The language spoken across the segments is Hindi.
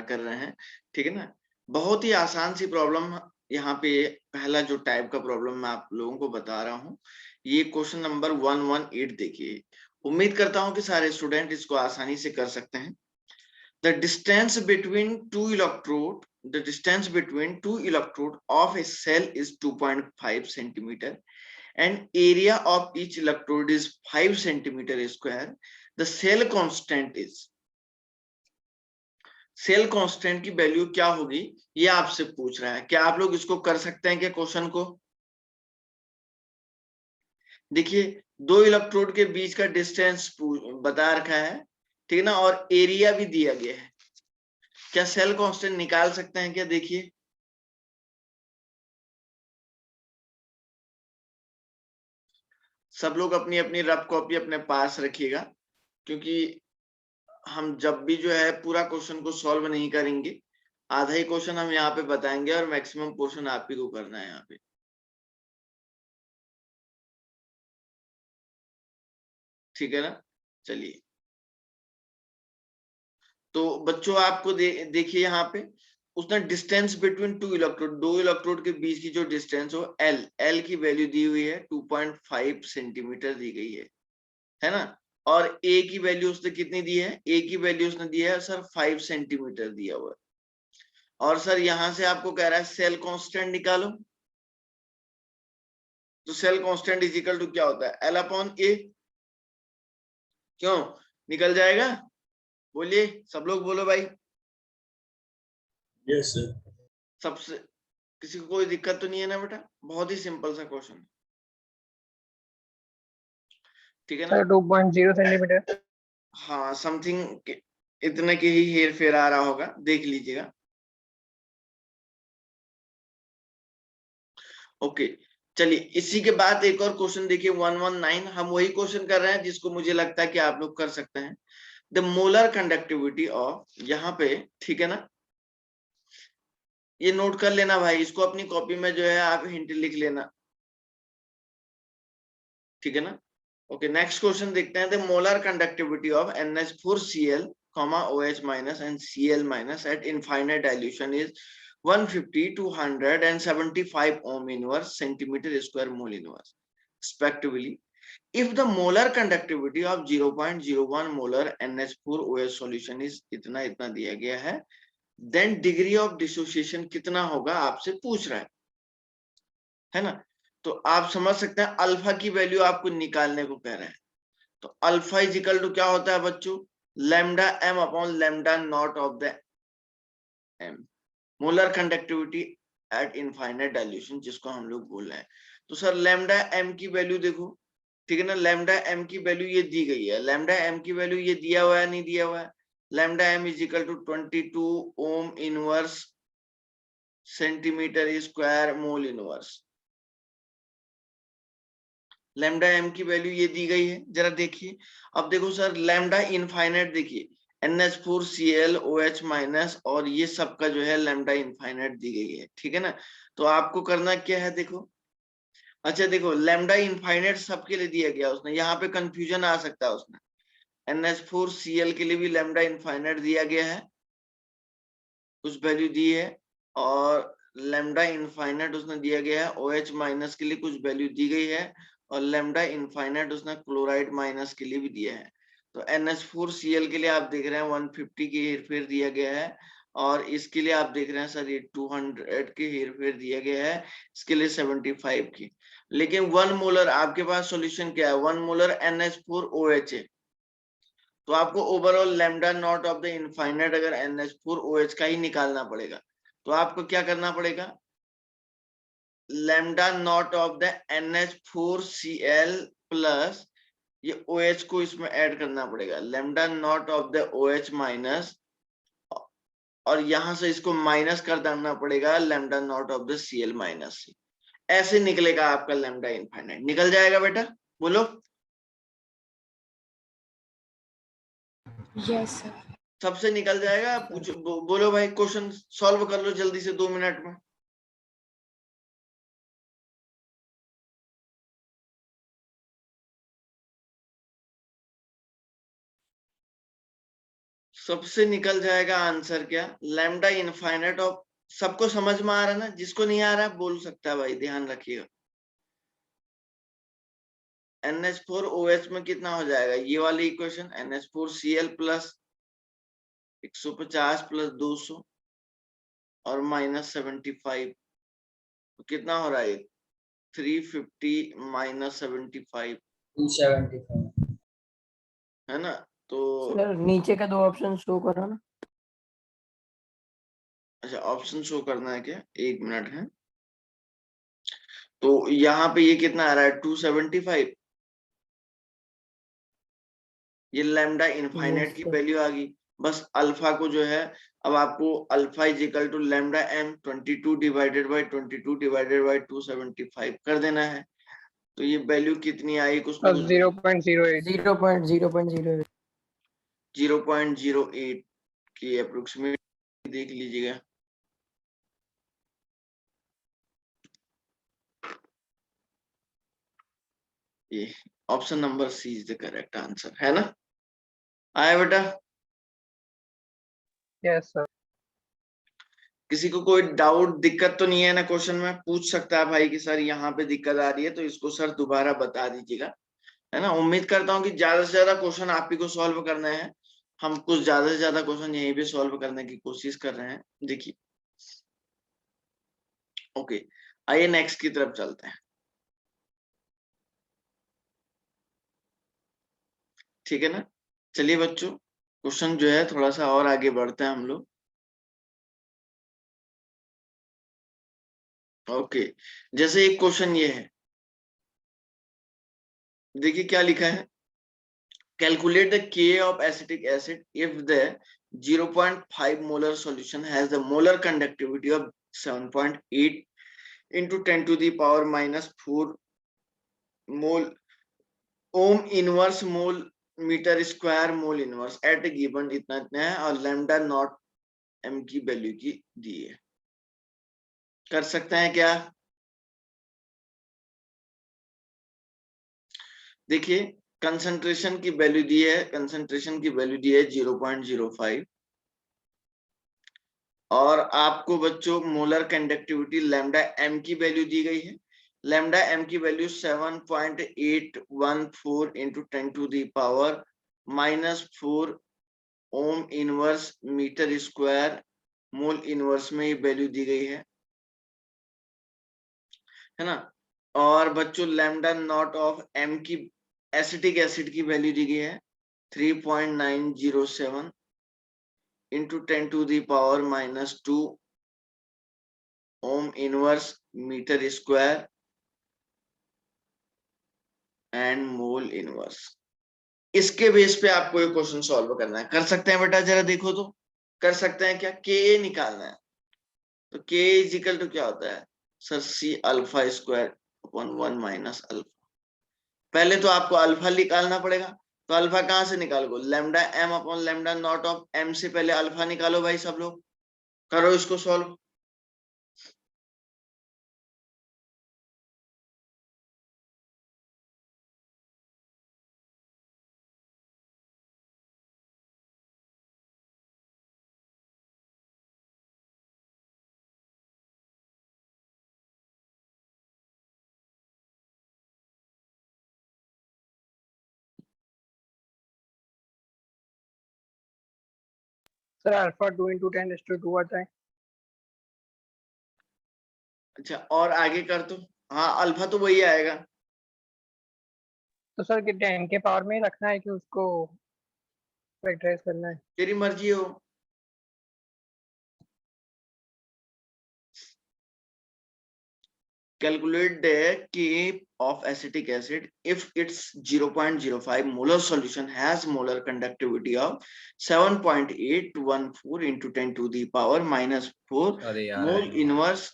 स्टार्ट कर रहे हैं, ठीक है ना। बहुत ही आसान सी प्रॉब्लम यहाँ पे पहला जो टाइप का प्रॉब्लम मैं आप लोगों को बता रहा हूँ, ये क्वेश्चन नंबर 118 देखिए। उम्मीद करता हूँ कि सारे स्टूडेंट इसको आसानी से कर सकते हैं। The distance between two electrode of a cell is 2.5 centimeter and area of each electrode is 5 centimeter square. The cell constant is, cell constant की वैल्यू क्या होगी, ये आपसे पूछ रहा है। क्या आप लोग इसको कर सकते हैं क्या क्वेश्चन को? देखिए, दो इलेक्ट्रोड के बीच का डिस्टेंस बता रखा है, ठीक है ना, और एरिया भी दिया गया है। क्या सेल कांस्टेंट निकाल सकते हैं क्या? देखिए, सब लोग अपनी अपनी रफ कॉपी अपने पास रखिएगा, क्योंकि हम जब भी जो है पूरा क्वेश्चन को सॉल्व नहीं करेंगे, आधा ही क्वेश्चन हम यहाँ पे बताएंगे और मैक्सिमम पोर्शन आप ही को करना है यहाँ पे। ठीक है ना, चलिए। तो बच्चों आपको देखिए यहाँ पे उसने डिस्टेंस बिटवीन टू इलेक्ट्रोड, दो इलेक्ट्रोड के बीच की जो डिस्टेंस हो एल की वैल्यू दी हुई है 2.5 सेंटीमीटर दी गई है ना। और ए की वैल्यू उसने कितनी दी है? ए की वैल्यू उसने दिया है सर 5 सेंटीमीटर दिया हुआ है। और सर यहां से आपको कह रहा है सेल कांस्टेंट निकालो। तो cell constant is equal to क्या होता है? L upon A. क्यों निकल जाएगा? बोलिए, सब लोग बोलो भाई। Yes sir. सबसे किसी को कोई दिक्कत तो नहीं है ना बेटा? बहुत ही सिंपल सा क्वेश्चन, ठीक है ना। 2.0 सेंटीमीटर। हाँ, समथिंग इतने के ही हेर फेर आ रहा होगा, देख लीजिएगा। ओके, चलिए इसी के बाद एक और क्वेश्चन देखिए 119। हम वही क्वेश्चन कर रहे हैं जिसको मुझे लगता है कि आप लोग कर सकते हैं। द मोलर कंडक्टिविटी ऑफ, यहाँ पे ठीक है ना, ये नोट कर लेना भाई, इसको अपनी कॉपी में जो है आप हिंट लिख लेना, ठीक है ना। ओके, नेक्स्ट क्वेश्चन देखते हैं। The molar conductivity of NH4Cl, OH minus and Cl minus at infinite dilution is 150 to 175 ohm inverse centimeter square mole inverse respectively. If the molar conductivity of 0.01 molar NH4OH solution is इतना इतना दिया गया है, then degree of dissociation कितना होगा आपसे पूछ रहा है ना। तो आप समझ सकते हैं अल्फा की वैल्यू आपको निकालने को कह रहे हैं। तो अल्फा इज इक्वल टू क्या होता है बच्चों? Lambda M upon lambda not of the M, molar conductivity at infinite dilution, जिसको हम लोग बोल रहे हैं। तो सर लैम्डा एम की वैल्यू देखो, ठीक है ना, लैम्डा एम की वैल्यू ये दी गई है। लैम्डा एम की वैल्यू ये दिया हुआ है, नहीं दिया हुआ है? Lambda M is equal to 22 ohm inverse centimetre square mole inverse. Lambda M की वैल्यू ये दी गई है, जरा देखिए। अब देखो सर लैम्डा इनफाइनाइट देखिए, NH4Cl OH- और ये सबका जो है लैम्डा इनफाइनाइट दी गई है, ठीक है ना। तो आपको करना क्या है, देखो। अच्छा देखो, लैम्डा इनफाइनाइट सबके लिए दिया गया उसने, यहाँ पे कंफ्यूजन आ सकता है उसने। NH4Cl के लिए भी लैम्डा इनफाइनाइट दिया गया है, कुछ वैल्यू दी है, और लैम्डा इनफाइनाइट उसने दिया गया है OH- के लिए कुछ वैल्यू दी गई है, और लैम्डा इनफाइनाइट उसने क्लोराइड माइनस के लिए भी दिया है। तो NH4Cl के लिए आप देख रहे हैं 150 की हेरफेर दिया गया है, और इसके लिए आप देख रहे हैं सर ये 200 की हेरफेर दिया गया है, इसके लिए 75 की। लेकिन 1 मोलर आपके पास सॉल्यूशन क्या है? 1 मोलर NH4OH है। तो आपको overall lambda naught of the infinite अगर NH4OH का ही निकालना पड़ेगा, तो आपको क्या करना पड़ेगा? Lambda naught of the NH4Cl plus ये OH को इसमें ऐड करना पड़ेगा, lambda naught of the OH minus, और यहां से इसको माइनस कर देना पड़ेगा lambda naught of the Cl minus से। ऐसे निकलेगा आपका लैम्डा इनफाइनाइट। निकल जाएगा बेटा? बोलो। Yes sir. सबसे निकल जाएगा? पूछो, बोलो भाई, क्वेश्चन सॉल्व कर लो जल्दी से 2 मिनट में। सबसे निकल जाएगा आंसर क्या, लैम्डा इनफाइनाइट ऑफ, सबको समझ में आ रहा है ना, जिसको नहीं आ रहा बोल सकता है भाई, ध्यान रखिएगा। NH4OH में कितना हो जाएगा, ये वाली इक्वेशन NH4Cl प्लस 150 प्लस 200 और माइनस 75, तो कितना हो रहा है 350 माइनस 75, 275 है ना। तो सर नीचे का दो ऑप्शन शो करो ना। अच्छा ऑप्शन शो करना है क्या, एक मिनट है। तो यहाँ पे ये कितना आ रहा है 275, ये लैम्डा इनफाइनाइट की सर वैल्यू आ गई। बस अल्फा को जो है, अब आपको alpha is equal to lambda m 22 divided by 22 divided by 275 कर देना है। तो ये वैल्यू कितनी आई, कुछ ना कुछ 0.08 0.08 की अप्रोक्सीमेट देख लीजिएगा। ये option number C is the correct answer, है ना। आया बेटा, यस सर। किसी को कोई डाउट दिक्कत तो नहीं है ना, क्वेश्चन में पूछ सकता है भाई कि सर यहाँ पे दिक्कत आ रही है, तो इसको सर दोबारा बता दीजिएगा, है ना। उम्मीद करता हूँ कि ज्यादा से ज्यादा क्वेश्चन आप ही को सॉल्व करना है, हम कुछ ज्यादा से ज्यादा क्वेश्चन यहीं पे सॉल्व करने की कोशिश कर रहे हैं। देखिए ओके, आइए नेक्स्ट की तरफ चलते हैं, ठीक है ना। चलिए बच्चों, क्वेश्चन जो है थोड़ा सा और आगे बढ़ते हैं हम लोग। ओके, जैसे एक क्वेश्चन ये है, देखिए क्या लिखा है, calculate the Ka of acetic acid if the 0.5 molar solution has the molar conductivity of 7.8 into 10 to the power minus 4 mole ohm inverse mole metre square mole inverse at given इतना इतना है, और लैम्डा नॉट m की वैल्यू की दी है। कर सकते हैं क्या, देखिए कंसंट्रेशन की वैल्यू दी है, कंसंट्रेशन की वैल्यू दी है 0.05, और आपको बच्चों मोलर कंडक्टिविटी लैम्डा m की वैल्यू दी गई है। लैम्डा m की value 7.814 into 10 to the power minus 4 ohm inverse metre square mole inverse में ये वैल्यू दी गई है ना। और बच्चों लैम्डा नॉट ऑफ m की एसिटिक एसिड की वैल्यू दी गई है 3.907 into 10 to the power minus 2 ohm inverse metre square and mole inverse. इसके बेस पे आपको ये क्वेश्चन सॉल्व करना है, कर सकते हैं बेटा, जरा देखो तो कर सकते हैं क्या, के निकालना है। तो के इज इक्वल टू क्या होता है sir, C alpha square upon 1 minus alpha. पहले तो आपको अल्फा निकालना पड़ेगा, तो अल्फा कहां से निकालोगे, lambda m upon lambda not of m से पहले अल्फा निकालो भाई, सब लोग करो इसको सॉल्व। सर अल्फा 2 into 10⁻² आता है। अच्छा और आगे कर तो, हाँ अल्फा तो वही आएगा। तो सर कि 10 के पावर में ही रखना है कि उसको फैक्टराइज करना है? तेरी मर्जी हो, calculate the K of acetic acid if its 0.05 molar solution has molar conductivity of 7.814 into 10 to the power minus 4 mole inverse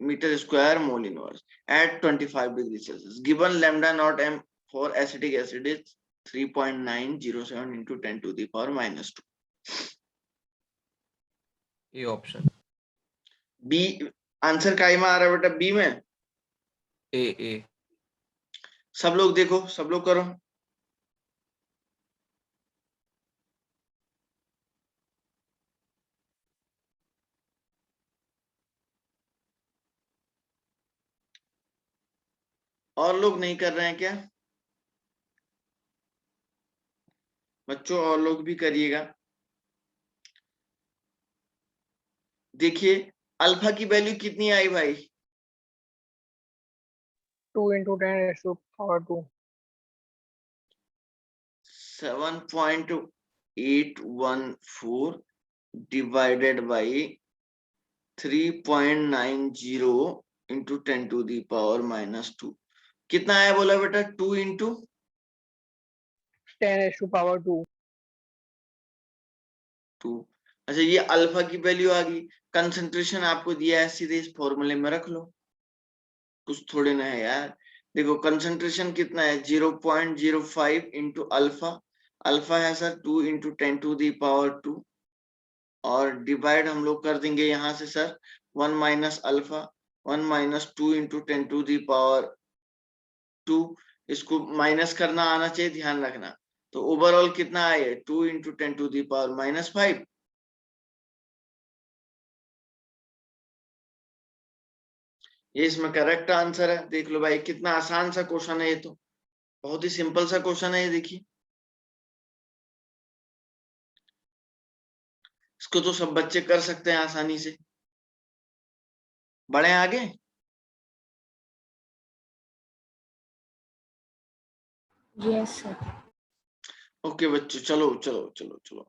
meter square mole inverse at 25 degrees Celsius. Given lambda naught m for acetic acid is 3.907 into 10 to the power minus 2. ये ऑप्शन बी आंसर का में आ रहा है बेटा, बी में ए। सब लोग देखो, सब लोग करो। और लोग नहीं कर रहे हैं क्या बच्चों? और लोग भी करिएगा। देखिए अल्फा की वैल्यू कितनी आई भाई? 2 into 10 raised to power 2. 7.814 divided by 3.90 into 10 to the power -2 कितना आया बोला बेटा? 2 into 10 raised to power 2. 2। अच्छा ये अल्फा की वैल्यू आ गई। कंसंट्रेशन आपको दिया है, सीधे इस फॉर्मूले में रख लो, कुछ थोड़े ना है यार। देखो कंसंट्रेशन कितना है? 0.05 इंटू अल्फा। अल्फा है sir 2 into 10 to the power 2 और डिवाइड हम लोग कर देंगे यहाँ से sir 1 minus alpha 1 minus 2 into 10 to the power 2। इसको माइनस करना आना चाहिए, ध्यान रखना। तो ओवरऑल कितना आया? 2 इंटू 10 टू दी पावर -5। ये इसमें करेक्ट आंसर है। देख लो भाई कितना आसान सा क्वेश्चन है ये, तो बहुत ही सिंपल सा क्वेश्चन है ये। देखिए इसको तो सब बच्चे कर सकते हैं आसानी से। बढ़े आगे। Yes sir. ओके बच्चों, चलो चलो चलो चलो।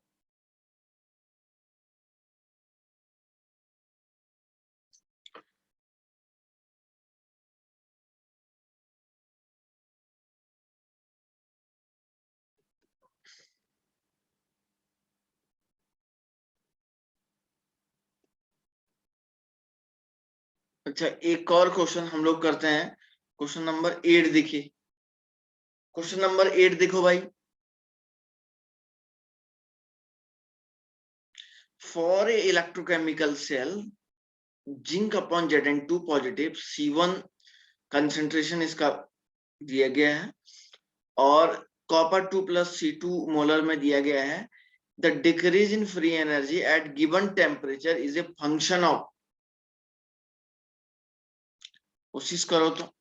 अच्छा एक और क्वेश्चन हम लोग करते हैं। क्वेश्चन नंबर 8 देखिए। क्वेश्चन नंबर 8 देखो भाई। For a electrochemical cell zinc upon Zn2 positive C1 concentration इसका दिया गया है और कॉपर 2 प्लस C2 मोलर में दिया गया है। The decrease in free energy at given temperature is a function of. कोशिश करो तो।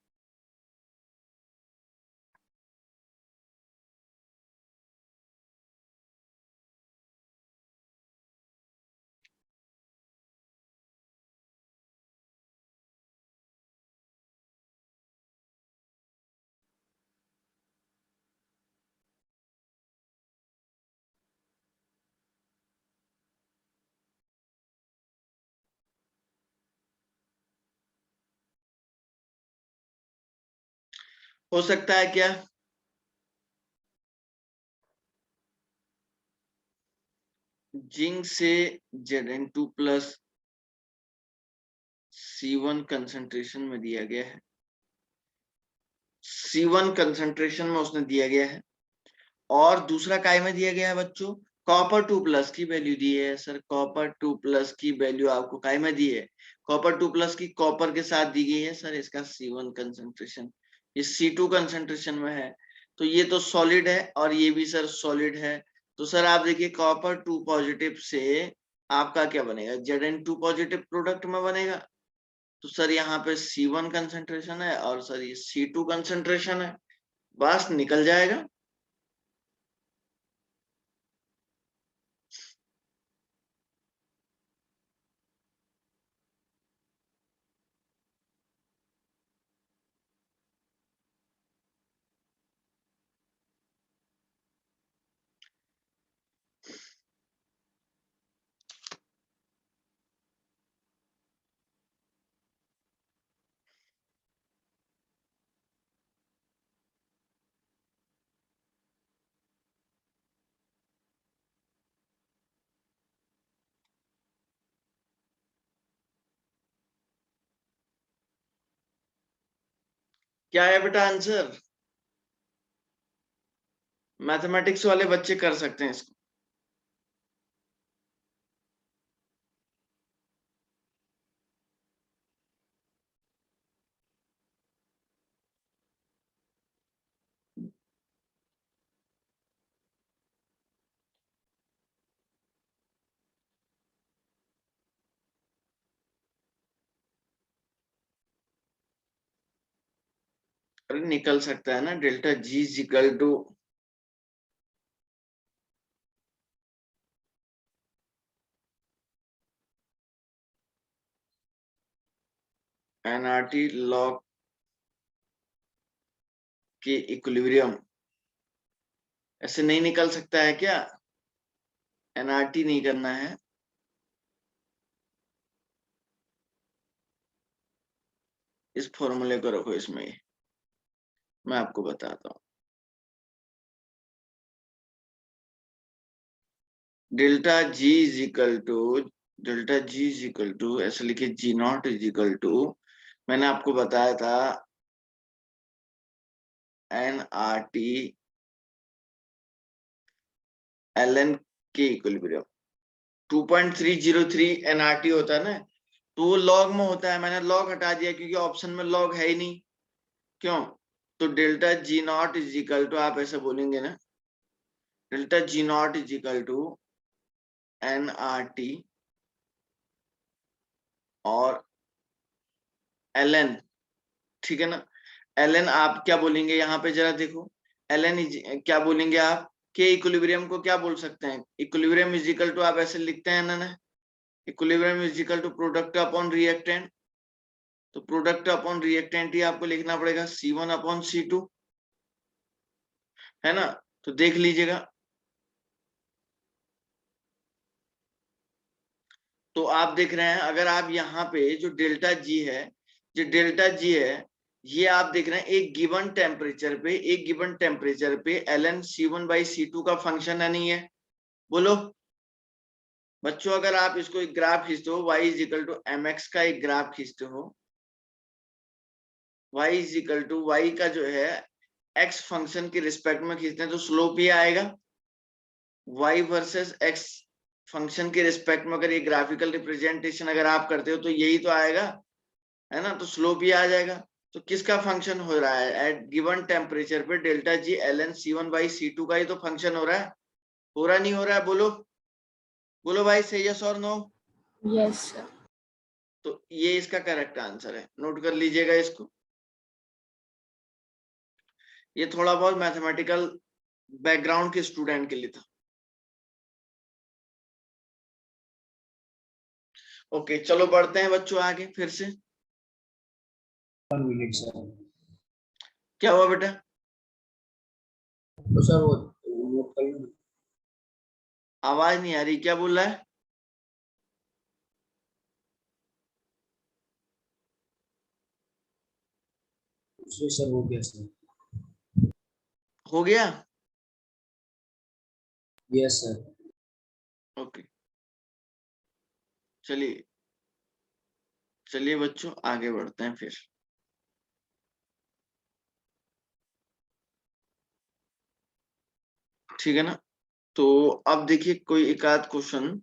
हो सकता है क्या? जिंक से Zn2 प्लस C1 कंसंट्रेशन में दिया गया है। C1 कंसंट्रेशन में उसने दिया गया है और दूसरा काय में दिया गया है बच्चों? कॉपर 2 प्लस की वैल्यू दी है सर। कॉपर 2 प्लस की वैल्यू आपको काय में दी है? कॉपर 2 प्लस की कॉपर के साथ दी गई है सर। इसका C1 कंसंट्रेशन ये C2 कंसंट्रेशन में है। तो ये तो सॉलिड है और ये भी सर सॉलिड है। तो सर आप देखिए कॉपर 2 पॉजिटिव से आपका क्या बनेगा? Zn2 पॉजिटिव प्रोडक्ट में बनेगा। तो सर यहाँ पे C1 कंसंट्रेशन है और सर ये C2 कंसंट्रेशन है। बस निकल जाएगा। क्या है बेटा आंसर? मैथमेटिक्स वाले बच्चे कर सकते हैं इसको। अरे निकल सकता है ना, delta G is equal to NRT log K equilibrium. ऐसे नहीं निकल सकता है क्या? एनआरटी नहीं करना है, इस फॉर्मूले को रखो इसमें, मैं आपको बताता हूँ। Delta G is equal to, delta G is equal to ऐसे लिखे, G naught is equal to, मैंने आपको बताया था N R T L N K equilibrium. 2.303 NRT होता है ना, तो वो लॉग में होता है, मैंने लॉग हटा दिया क्योंकि ऑप्शन में लॉग है ही नहीं। क्यों? तो delta G naught is equal to, आप ऐसे बोलेंगे ना, delta G naught is equal to N R T और एल एन, ठीक है ना। एल एन आप क्या बोलेंगे यहाँ पे जरा देखो, एल एन क्या बोलेंगे आप, के इक्विलिब्रियम को क्या बोल सकते हैं? इक्विलिब्रियम इज इक्वल टू, आप ऐसे लिखते हैं ना, equilibrium is equal to product upon reactant, तो प्रोडक्ट अपॉन रिएक्टेंट ही आपको लिखना पड़ेगा C1 अपॉन C2, है ना। तो देख लीजिएगा, तो आप देख रहे हैं, अगर आप यहाँ पे जो डेल्टा जी है, जो डेल्टा जी है, ये आप देख रहे हैं एक गिवन टेम्परेचर पे, एक गिवन टेम्परेचर पे ln C1 बाई C2 का फंक्शन है, नहीं है? बोलो बच्चों, अगर आप इसको एक ग्राफ खींचते हो, y is equal to M X का एक ग्राफ खींचते हो, y is equal to Y का जो है x फंक्शन के रिस्पेक्ट में खींचते हैं तो स्लोप ही आएगा। y वर्सेस x फंक्शन के रिस्पेक्ट में अगर ये ग्राफिकल रिप्रेजेंटेशन अगर आप करते हो तो यही तो आएगा, है ना, तो स्लोप ही आ जाएगा। तो किसका फंक्शन हो रहा है एट गिवन टेम्परेचर पे? Delta G ln C1 by C2 का ही तो फंक्शन हो रहा है, हो रहा नहीं हो रहा है? बोलो बोलो भाई, से यस और नो? Yes, sir. तो ये इसका करेक्ट आंसर है, नोट कर लीजिएगा इसको। ये थोड़ा बहुत मैथमेटिकल बैकग्राउंड के स्टूडेंट के लिए था। ओके चलो बढ़ते हैं बच्चों आगे फिर से। 1 मिनट सर। क्या हुआ बेटा? तो सर वो नोट कर लो। आवाज नहीं आ रही, क्या बोल रहा है? जी सर हो गया सर। हो गया? Yes sir. ओके चलिए, चलिए बच्चों आगे बढ़ते हैं फिर। ठीक है ना, तो अब देखिए कोई एक आध क्वेश्चन,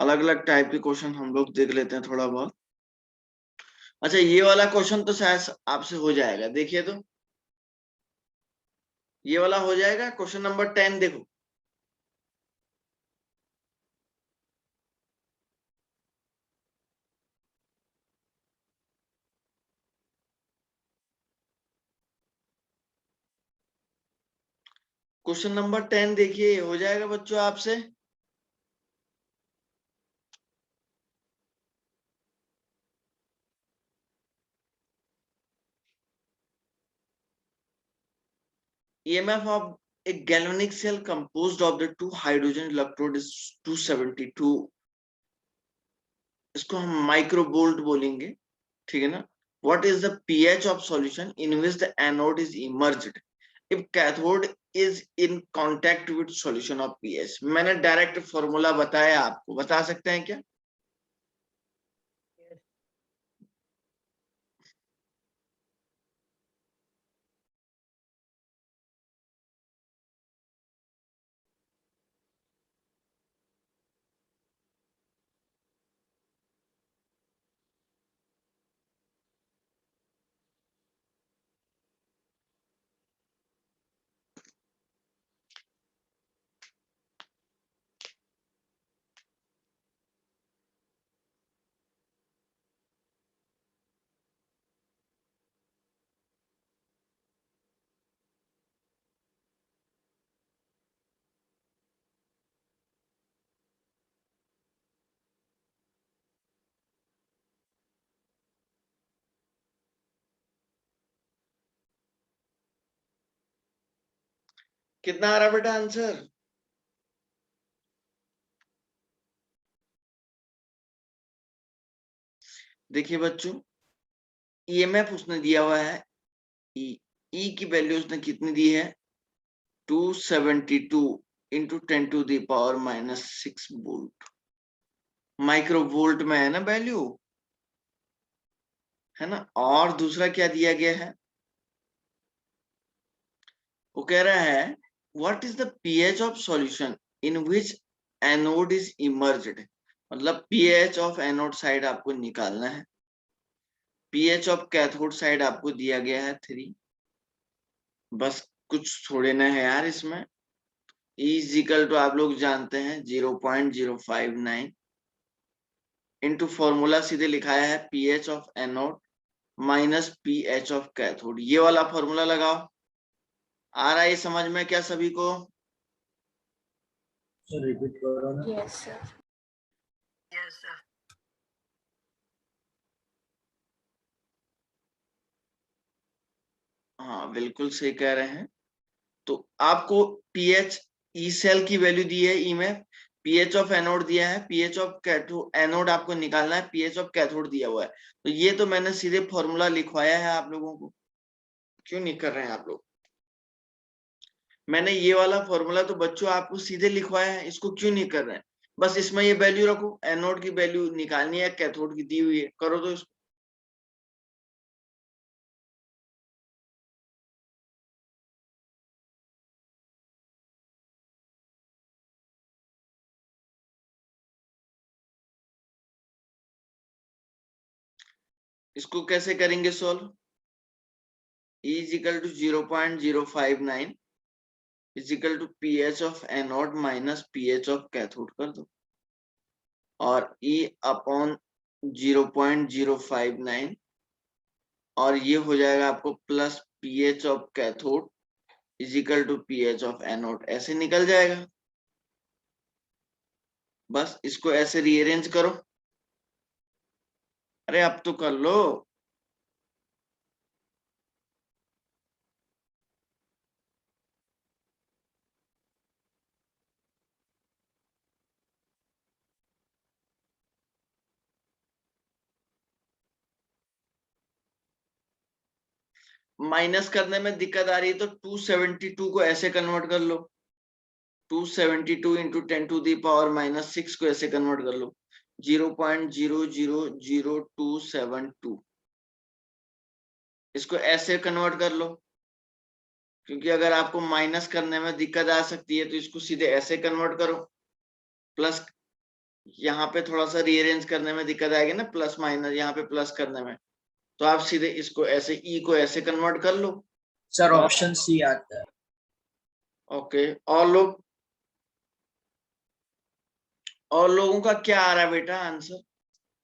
अलग अलग टाइप के क्वेश्चन हम लोग देख लेते हैं थोड़ा बहुत। अच्छा ये वाला क्वेश्चन तो शायद आपसे हो जाएगा, देखिए तो ये वाला हो जाएगा। क्वेश्चन नंबर 10 देखो, क्वेश्चन नंबर 10 देखिए, हो जाएगा बच्चों आपसे। EMF of a galvanic cell composed of the two hydrogen electrode is 272, इसको हम माइक्रोवोल्ट बोलेंगे, ठीक है ना। What is the pH of solution in which the anode is immersed if cathode is in contact with solution of pH? मैंने डायरेक्ट फॉर्मूला बताया, आपको बता सकते हैं क्या? कितना आ रहा बेटा आंसर? देखिए बच्चों, ईएमएफ उसने दिया हुआ है, ई की वैल्यू उसने कितनी दी है? 272 इंटू 10⁻⁻6 वोल्ट, माइक्रो वोल्ट में है ना वैल्यू, है ना। और दूसरा क्या दिया गया है? वो कह रहा है what is the pH of solution in which anode is emerged, मतलब पीएच ऑफ एनोड साइड आपको निकालना है। पीएच ऑफ कैथोड साइड आपको दिया गया है 3। बस कुछ थोड़े ना है यार इसमें। E इज इक्वल टू आप लोग जानते हैं 0.059 इंटू फॉर्मूला सीधे लिखाया है pH of anode minus pH of cathode, ये वाला फॉर्मूला लगाओ। आ रहा है समझ में क्या सभी को? सर रिपीट करो ना। Yes, sir. हाँ बिल्कुल सही कह रहे हैं। तो आपको पीएच ई सेल की वैल्यू दी है, ई में पीएच ऑफ एनोड दिया है, पीएच ऑफ कैथोड एनोड आपको निकालना है, पीएच ऑफ कैथोड दिया हुआ है। तो ये तो मैंने सीधे फॉर्मूला लिखवाया है आप लोगों को, क्यों नहीं कर रहे हैं आप लोग? मैंने ये वाला फॉर्मूला तो बच्चों आपको सीधे लिखवाया है, इसको क्यों नहीं कर रहे हैं? बस इसमें ये वैल्यू रखो, एनोड की वैल्यू निकालनी है, कैथोड की दी हुई है, करो तो इसको। इसको कैसे करेंगे solve? E is equal to 0.059 is equal to pH of anode minus pH of cathode कर दो, और E अपॉन 0.059, और ये हो जाएगा आपको plus pH of cathode is equal to pH of anode, ऐसे निकल जाएगा। बस इसको ऐसे रीअरेंज करो। अरे अब तो कर लो। माइनस करने में दिक्कत आ रही है तो 272 को ऐसे कन्वर्ट कर लो, 272 इंटू 10⁻⁻6 को ऐसे कन्वर्ट कर लो, 0.000272, इसको ऐसे कन्वर्ट कर लो। क्योंकि अगर आपको माइनस करने में दिक्कत आ सकती है तो इसको सीधे ऐसे कन्वर्ट करो। प्लस यहाँ पे थोड़ा सा रीअरेंज करने में दिक्कत आएगी ना, प्लस माइनस यहाँ पे प्लस करने में, तो आप सीधे इसको ऐसे ई को ऐसे कन्वर्ट कर लो। सर ऑप्शन सी आता है। ओके, और लोगों का क्या आ रहा है बेटा आंसर?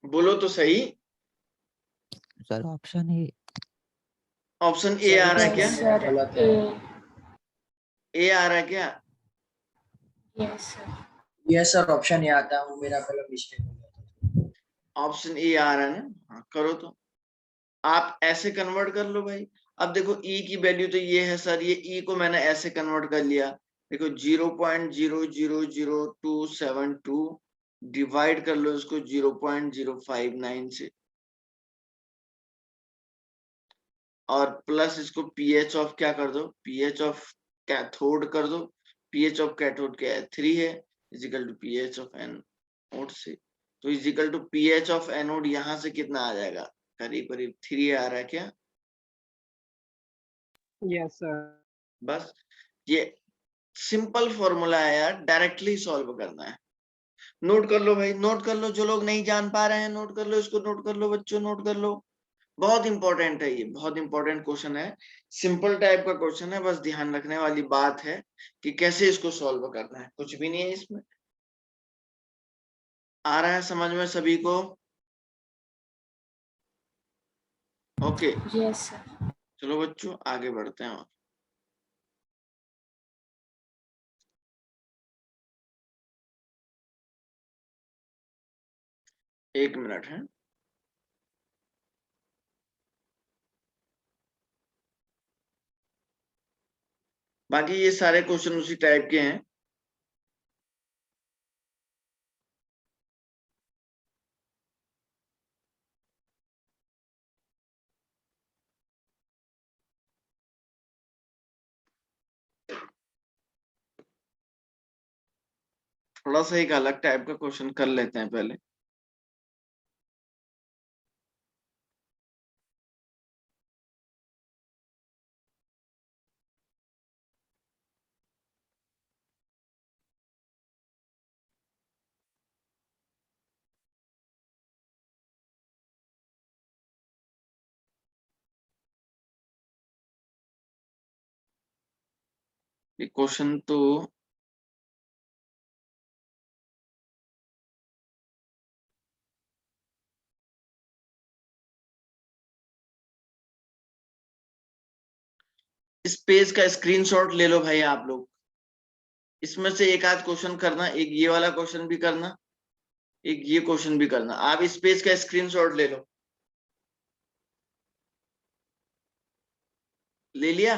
बोलो तो सही। Sir option A. Option A आ रहा है क्या? Yes, sir. गलत है। ए आ रहा है क्या? Yes, sir. Yes sir option ए आता है, वो मेरा पहला मिस्टेक हो गया था। ऑप्शन ए आ रहा है ना? हाँ करो तो। आप ऐसे कन्वर्ट कर लो भाई। अब देखो ई की वैल्यू तो ये है सर, ये ई को मैंने ऐसे कन्वर्ट कर लिया। देखो 0.000272 डिवाइड कर लो इसको 0.059 से, और प्लस इसको पीएच ऑफ क्या कर दो, पीएच ऑफ कैथोड कर दो। पीएच ऑफ कैथोड क्या है? 3 है, is equal to PH of anode से। तो is equal to PH of anode यहां से कितना आ जाएगा? करीब करीब 3 आ रहा है क्या? Yes sir. बस ये सिंपल फॉर्मूला है यार, डायरेक्टली सॉल्व करना है। नोट कर लो भाई, नोट कर लो। जो लोग नहीं जान पा रहे हैं नोट कर लो, इसको नोट कर लो बच्चों, नोट कर लो। बहुत इंपॉर्टेंट है ये, बहुत इंपॉर्टेंट क्वेश्चन है। सिंपल टाइप का क्वेश्चन है, बस ध्यान रखने वाली बात है कि कैसे इसको सॉल्व करना है, कुछ भी नहीं है इसमें। आ रहा है समझ में सभी को? Okay Yes, sir. चलो बच्चों आगे बढ़ते हैं। और एक मिनट है। बाकी ये सारे क्वेश्चन उसी टाइप के हैं। थोड़ा सा एक अलग टाइप का क्वेश्चन कर लेते हैं पहले। ये क्वेश्चन तो इस पेज का स्क्रीनशॉट ले लो भाई आप लोग। इसमें से एक आध क्वेश्चन करना, एक ये वाला क्वेश्चन भी करना, एक ये क्वेश्चन भी करना। आप इस पेज का स्क्रीनशॉट ले लो। ले लिया?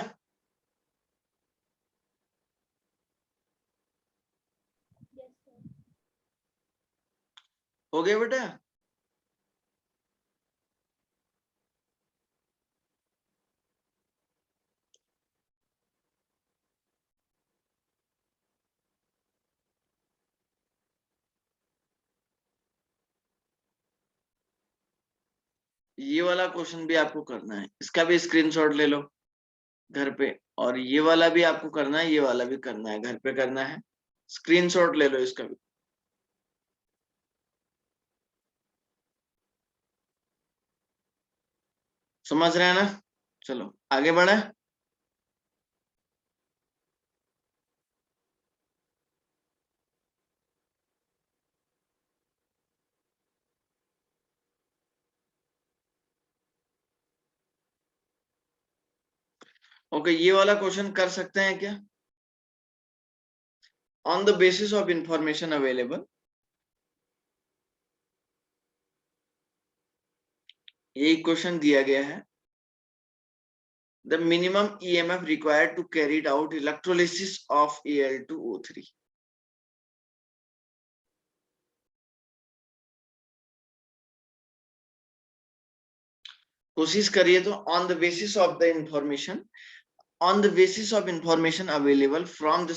हो गया बेटा? ये वाला क्वेश्चन भी आपको करना है, इसका भी स्क्रीनशॉट ले लो घर पे। और ये वाला भी आपको करना है, ये वाला भी करना है, घर पे करना है। स्क्रीनशॉट ले लो इसका भी। समझ रहे हैं ना? चलो आगे बढ़े। ओके, ये वाला क्वेश्चन कर सकते हैं क्या? On the basis of information available, ये क्वेश्चन दिया गया है। The minimum EMF required to carry out electrolysis of Al2O3. कोशिश करिए तो on the basis of the information available from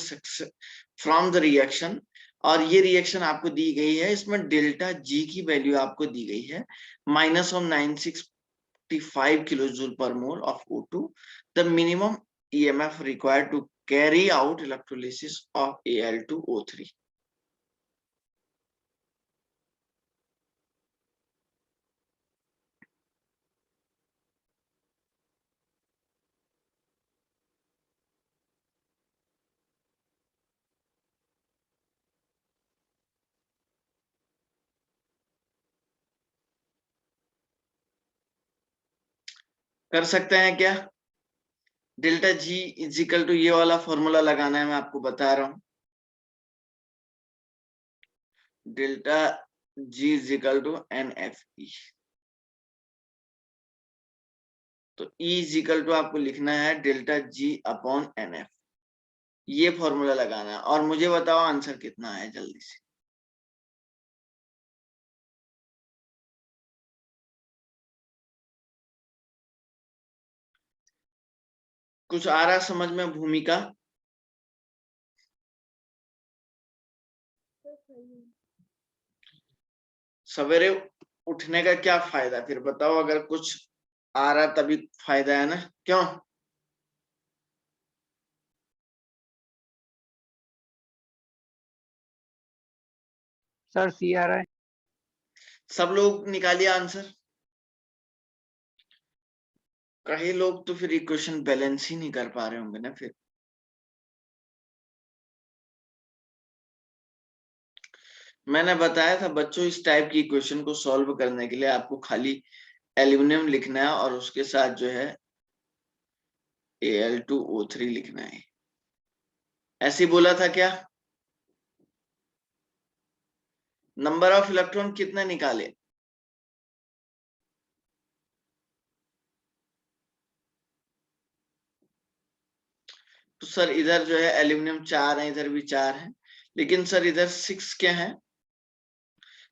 the reaction, और ये रिएक्शन आपको दी गई है, इसमें डेल्टा जी की वैल्यू आपको दी गई है -965 kilojule per mole of O2. The minimum EMF required to carry out electrolysis of Al2O3. कर सकते हैं क्या? डेल्टा जी इजिकल टू ये वाला फॉर्मूला लगाना है, मैं आपको बता रहा हूं। Delta G is equal to NFE। तो E इजिकल टू आपको लिखना है डेल्टा जी अपॉन NF। ये फॉर्मूला लगाना है और मुझे बताओ आंसर कितना है जल्दी से। कुछ आ रहा समझ में भूमिका? सवेरे उठने का क्या फायदा, फिर बताओ। अगर कुछ आ रहा तभी फायदा है ना, क्यों? सर सी आ रहा है। सब लोग निकालिए आंसर। कई लोग तो फिर इक्वेशन बैलेंस ही नहीं कर पा रहे होंगे ना फिर। मैंने बताया था बच्चों, इस टाइप की इक्वेशन को सॉल्व करने के लिए आपको खाली एल्यूमिनियम लिखना है और उसके साथ जो है Al2O3 लिखना है। ऐसे ही बोला था क्या? नंबर ऑफ इलेक्ट्रॉन कितने निकाले? तो सर इधर जो है एल्यूमिनियम 4 है, इधर भी 4 है, लेकिन सर इधर 6 क्या है?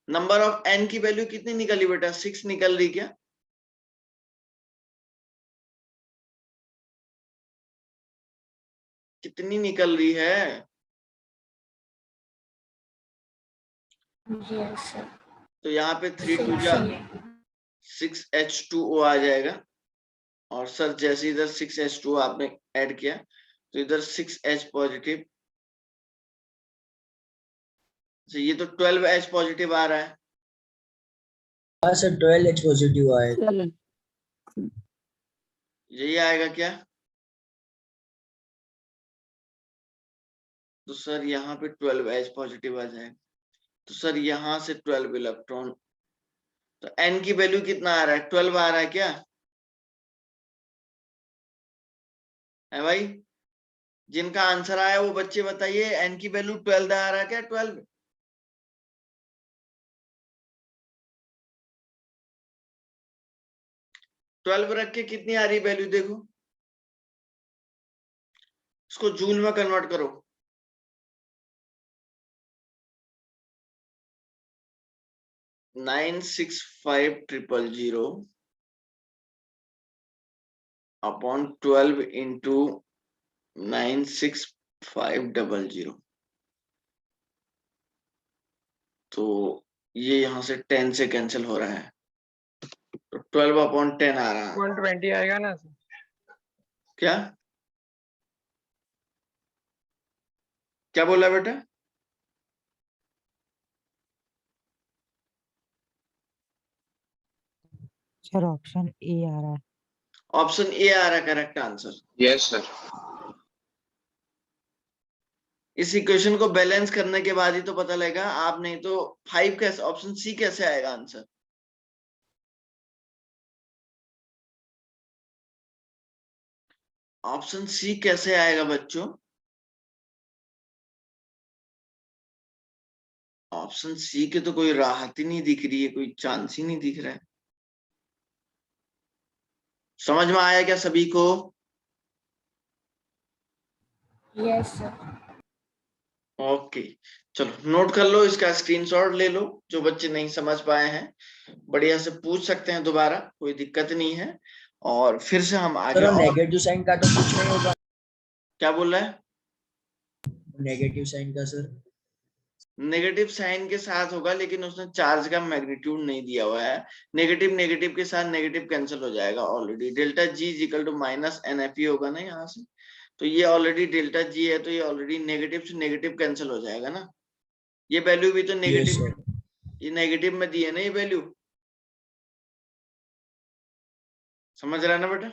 नंबर ऑफ एन की वैल्यू कितनी निकली बेटा? 6 निकल रही क्या? कितनी निकल रही है? Yes, sir. तो यहाँ पे 3 2 Six जा है. 6H2O आ जाएगा, और सर जैसे इधर 6H2O आपने ऐड किया तो इधर 6H पॉजिटिव, ये तो 12H पॉजिटिव आ रहा है। हाँ सर 12H पॉजिटिव आए। यही आएगा क्या? तो सर यहाँ पे 12H पॉजिटिव आ जाएगा, तो सर यहाँ से 12 इलेक्ट्रॉन, तो N की वैल्यू कितना आ रहा है? 12 आ रहा है क्या? है भाई? जिनका आंसर आया वो बच्चे बताइए, N की वैल्यू 12 आ रहा है क्या? 12 12 रख के कितनी आ रही वैल्यू देखो, इसको जूल में कन्वर्ट करो। 965,000 अपॉन 12 इंटू 965,000, तो ये यहां से 10 से कैंसिल हो रहा है, तो 12 अपॉन 10 आ रहा है। 120 आएगा ना सर? क्या क्या बोला बेटा? सर ऑप्शन ए आ रहा है। ऑप्शन ए आ रहा है करेक्ट आंसर। Yes sir. इस इक्वेशन को बैलेंस करने के बाद ही तो पता लगेगा, आप नहीं तो 5 कैसे, ऑप्शन सी कैसे आएगा आंसर? ऑप्शन सी कैसे आएगा बच्चों? ऑप्शन सी के तो कोई राहत ही नहीं दिख रही है, कोई चांस ही नहीं दिख रहा है। समझ में आया क्या सभी को? Yes, sir. ओके, चलो नोट कर लो, इसका स्क्रीनशॉट ले लो। जो बच्चे नहीं समझ पाए हैं बढ़िया से पूछ सकते हैं दोबारा, कोई दिक्कत नहीं है। और फिर से हम आगे। सर नेगेटिव साइन का तो कुछ नहीं होगा? क्या बोल रहा है? नेगेटिव साइन का सर? नेगेटिव साइन के साथ होगा, लेकिन उसने चार्ज का मैग्नीट्यूड नहीं दिया हुआ है। नेगेटिव नेगेटिव के साथ नेगेटिव कैंसिल हो जाएगा already. Delta G is equal to minus NFE होगा ना यहाँ से, तो ये ऑलरेडी डेल्टा जी है, तो ये ऑलरेडी नेगेटिव से नेगेटिव कैंसिल हो जाएगा ना। ये वैल्यू भी तो यस नेगेटिव, सर। ये नेगेटिव में दी है ना ये वैल्यू, समझ रहा है ना बेटा?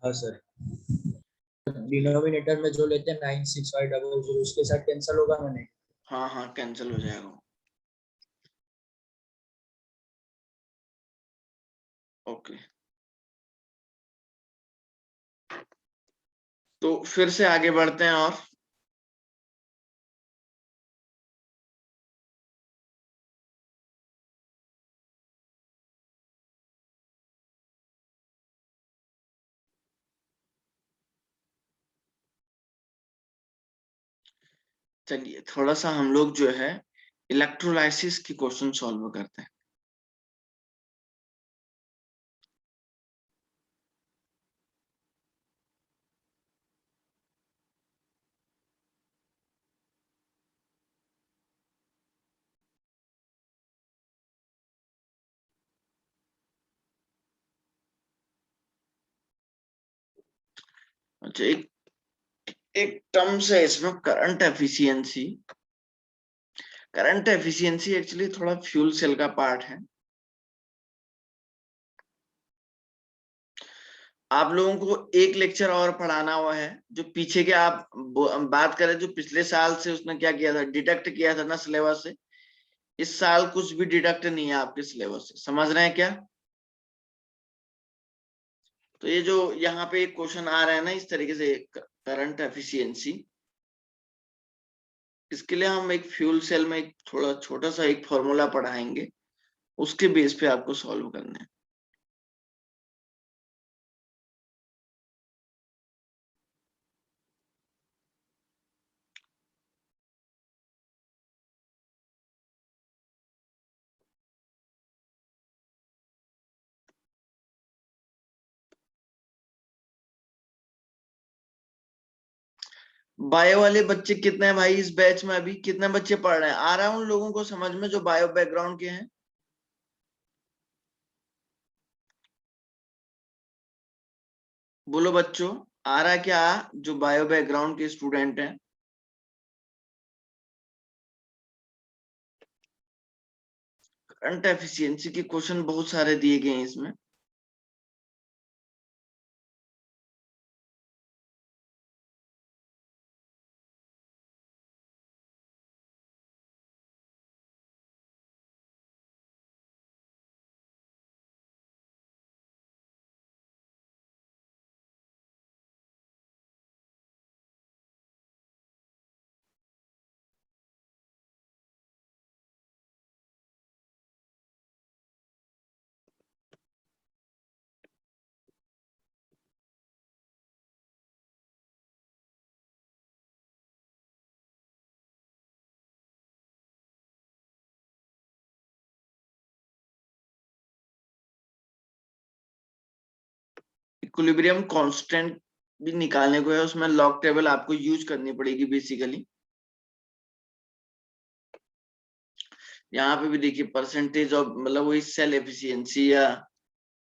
हाँ सर। डिनोमिनेटर में जो लेते हैं 96500 उसके साथ कैंसिल होगा ना? नहीं? हाँ हाँ कैंसिल हो जाएगा। ओके, तो फिर से आगे बढ़ते हैं। और चलिए थोड़ा सा हम लोग जो है इलेक्ट्रोलाइसिस की क्वेश्चन सॉल्व करते हैं। अच्छा, एक टर्म्स है इसमें, current efficiency. Current efficiency actually थोड़ा फ्यूल सेल का पार्ट है। आप लोगों को एक लेक्चर और पढ़ाना हुआ है, जो पीछे के आप बात करें, जो पिछले साल से उसने क्या किया था, डिडक्ट किया था ना सिलेबस से। इस साल कुछ भी डिडक्ट नहीं है आपके सिलेबस से, समझ रहे हैं क्या? तो ये जो यहाँ पे एक क्वेश्चन आ रहा है ना इस तरीके से, करंट एफिशिएंसी, इसके लिए हम एक फ्यूल सेल में एक थोड़ा छोटा सा एक फॉर्मूला पढ़ाएंगे, उसके बेस पे आपको सॉल्व करना है। बायो वाले बच्चे कितने हैं भाई इस बैच में? अभी कितने बच्चे पढ़ रहे हैं? आ रहा है उन लोगों को समझ में जो बायो बैकग्राउंड के हैं? बोलो बच्चों, आ रहा है क्या जो बायो बैकग्राउंड के स्टूडेंट हैं? करंट एफिशिएंसी के क्वेश्चन बहुत सारे दिए गए हैं इसमें। इक्विलिब्रियम कांस्टेंट भी निकालने को है, उसमें लॉग टेबल आपको यूज करनी पड़ेगी बेसिकली। यहाँ पे भी देखिए परसेंटेज ऑफ, मतलब वही सेल एफिशिएंसी या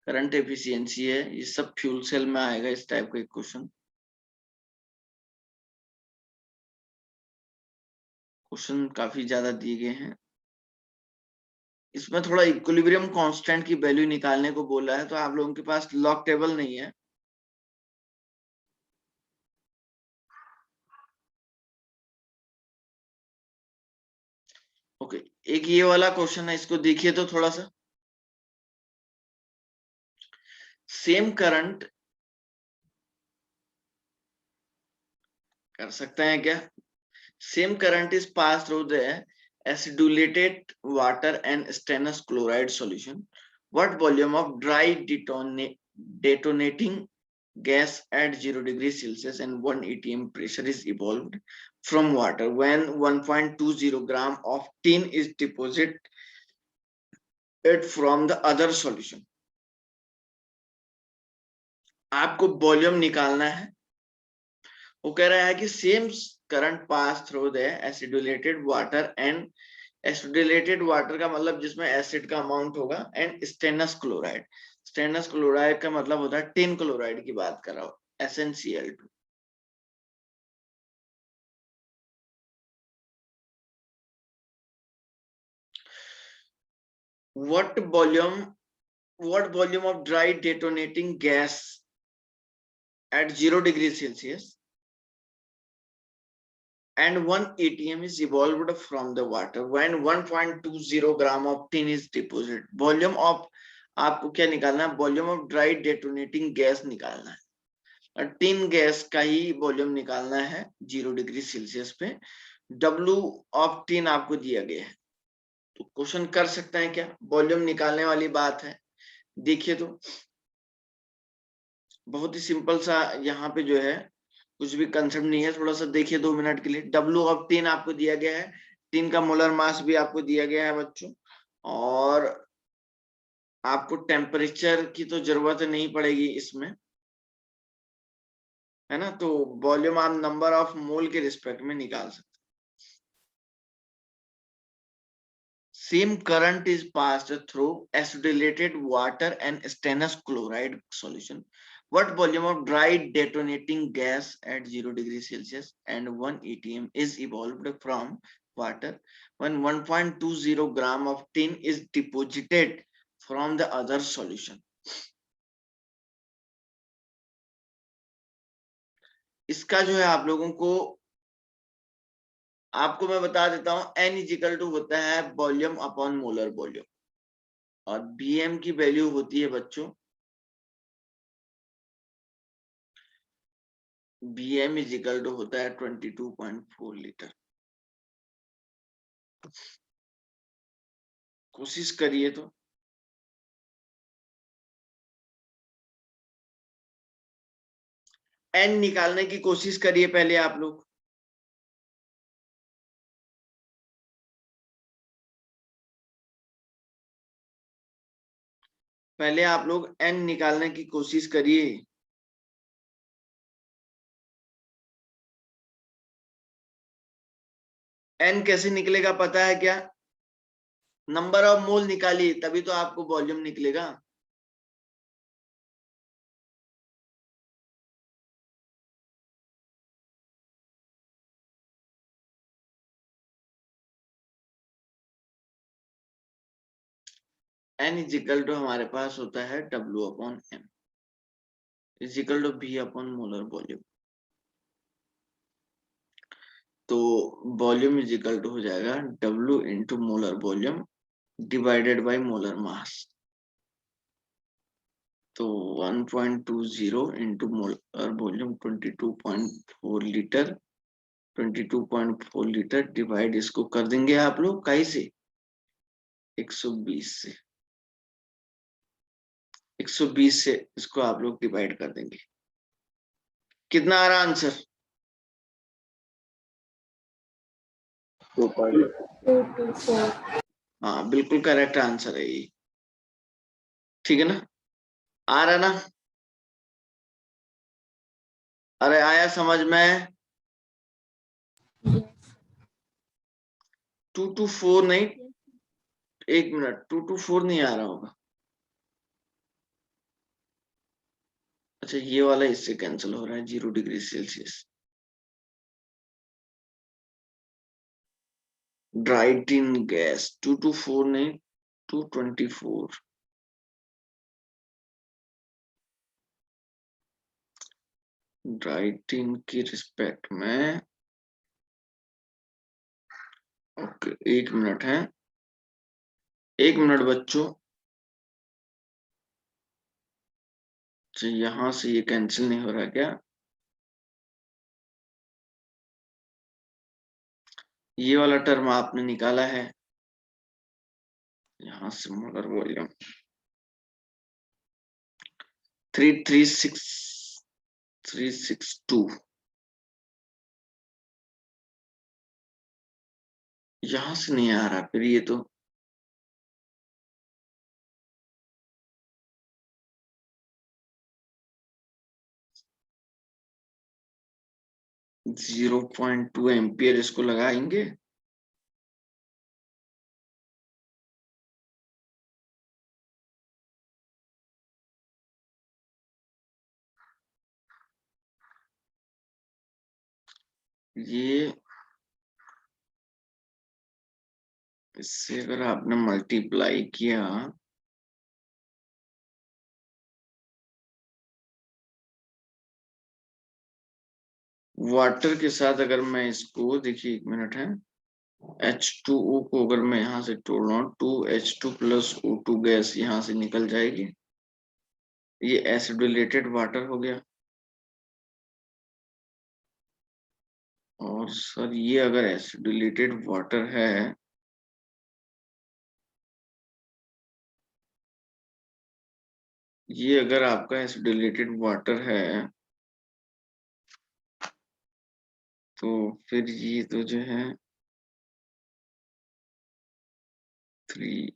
करंट एफिशिएंसी है, ये सब फ्यूल सेल में आएगा इस टाइप का एक क्वेश्चन। क्वेश्चन काफी ज्यादा दिए गए हैं इसमें। थोड़ा इक्विलिब्रियम कांस्टेंट की वैल्यू निकालने को बोला है, तो आप लोगों के पास लॉग टेबल नहीं है। ओके, एक ये वाला क्वेश्चन है, इसको देखिए तो थोड़ा सा। सेम करंट कर सकते हैं क्या? Same current is pass through the acidulated water and stannous chloride solution. What volume of dry detonating gas at 0 degrees Celsius and 1 atm pressure is evolved from water when 1.20 gram of tin is deposited from the other solution? आपको वॉल्यूम निकालना है। वो कह रहा है कि same current pass through the acidulated water and, acidulated water का मतलब जिसमें एसिड का अमाउंट होगा, and stannous chloride. Stannous chloride का मतलब होता है टिन क्लोराइड की बात कर रहा हूं, SnCl2। what volume what volume of dry detonating gas at 0 degrees Celsius and 1 atm is evolved from the water when 1.20 gram of tin is deposited? Volume of, आपको क्या निकालना है? Volume of dry detonating gas निकालना है। टिन गैस का ही वॉल्यूम निकालना है 0 डिग्री सेल्सियस पे। W ऑफ टिन आपको दिया गया है, तो क्वेश्चन कर सकते हैं क्या? वॉल्यूम निकालने वाली बात है। देखिए तो बहुत ही सिंपल सा यहाँ पे जो है, कुछ भी कंसेप्ट नहीं है। थोड़ा सा देखिए 2 मिनट के लिए। W ऑफ टिन आपको दिया गया है, टिन का मोलर मास भी आपको दिया गया है बच्चों, और आपको टेम्परेचर की तो जरूरत नहीं पड़ेगी इसमें, है ना। तो वॉल्यूम आप नंबर ऑफ मोल के रिस्पेक्ट में निकाल सकते। Same current is passed through acidated water and stannous chloride solution. What volume of dry detonating gas at 0 degrees Celsius and 1 atm is evolved from water when 1.20 gram of tin is deposited from the other solution? इसका जो है आप लोगों को, आपको मैं बता देता हूं, N इजिकल टू होता है वॉल्यूम अपॉन मोलर वॉल्यूम, और Bm की वैल्यू होती है बच्चों, Bm इजिकल टू होता है 22.4 लीटर। कोशिश करिए तो। N निकालने की कोशिश करिए पहले आप लोग। पहले आप लोग N निकालने की कोशिश करिए। एन कैसे निकलेगा पता है क्या? नंबर ऑफ मोल निकालिए तभी तो आपको वॉल्यूम निकलेगा। एन इज इक्वल टू हमारे पास होता है W upon M is equal to V upon molar volume. तो वॉल्यूम इज इक्वल टू हो जाएगा W into molar volume divided by molar mass. तो 1.20 into molar volume 22.4 litre 22.4 litre divide इसको कर देंगे आप लोग काई से 120 से 120 से इसको आप लोग डिवाइड कर देंगे। कितना आ रहा आंसर? 224. हाँ बिल्कुल करेक्ट आंसर है ये। ठीक है ना? आ रहा ना? अरे आया समझ में? Yes. 224 नहीं, एक मिनट, 224 नहीं आ रहा होगा। अच्छा ये वाला इससे कैंसिल हो रहा है 0 degree Celsius. Dry tin gas 224 नहीं 224। ड्राई टिन की रिस्पेक्ट में ओके, एक मिनट है, एक मिनट बच्चों। अच्छा यहां से ये कैंसिल नहीं हो रहा क्या? ये वाला टर्म आपने निकाला है यहां से मोलर वॉल्यूम 332 यहां से नहीं आ रहा फिर ये तो। जीरो 0.2 एम्पियर इसको लगाएंगे। ये इससे अगर आपने मल्टीप्लाई किया वाटर के साथ, अगर मैं इसको देखिए एक मिनट है, H2O को अगर मैं यहां से तोड़ रहा हूं 2H2 प्लस O2 गैस यहां से निकल जाएगी। ये एसिडुलेटेड वाटर हो गया। और सर ये अगर एसिडुलेटेड वाटर है ये अगर आपका एसिडुलेटेड वाटर है तो फिर ये तो जो है 3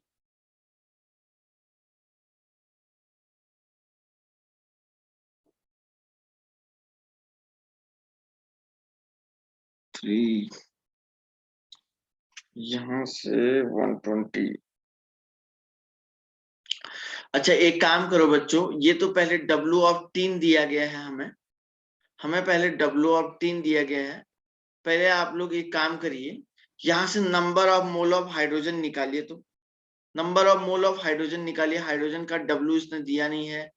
यहाँ से 120। अच्छा एक काम करो बच्चों, ये तो पहले W ऑफ टीन दिया गया है हमें पहले W ऑफ टीन दिया गया है। पहले आप लोग एक काम करिए, यहाँ से number of mole of hydrogen निकालिए। तो number of mole of hydrogen निकालिए। हाइड्रोजन का W इसने दिया नहीं है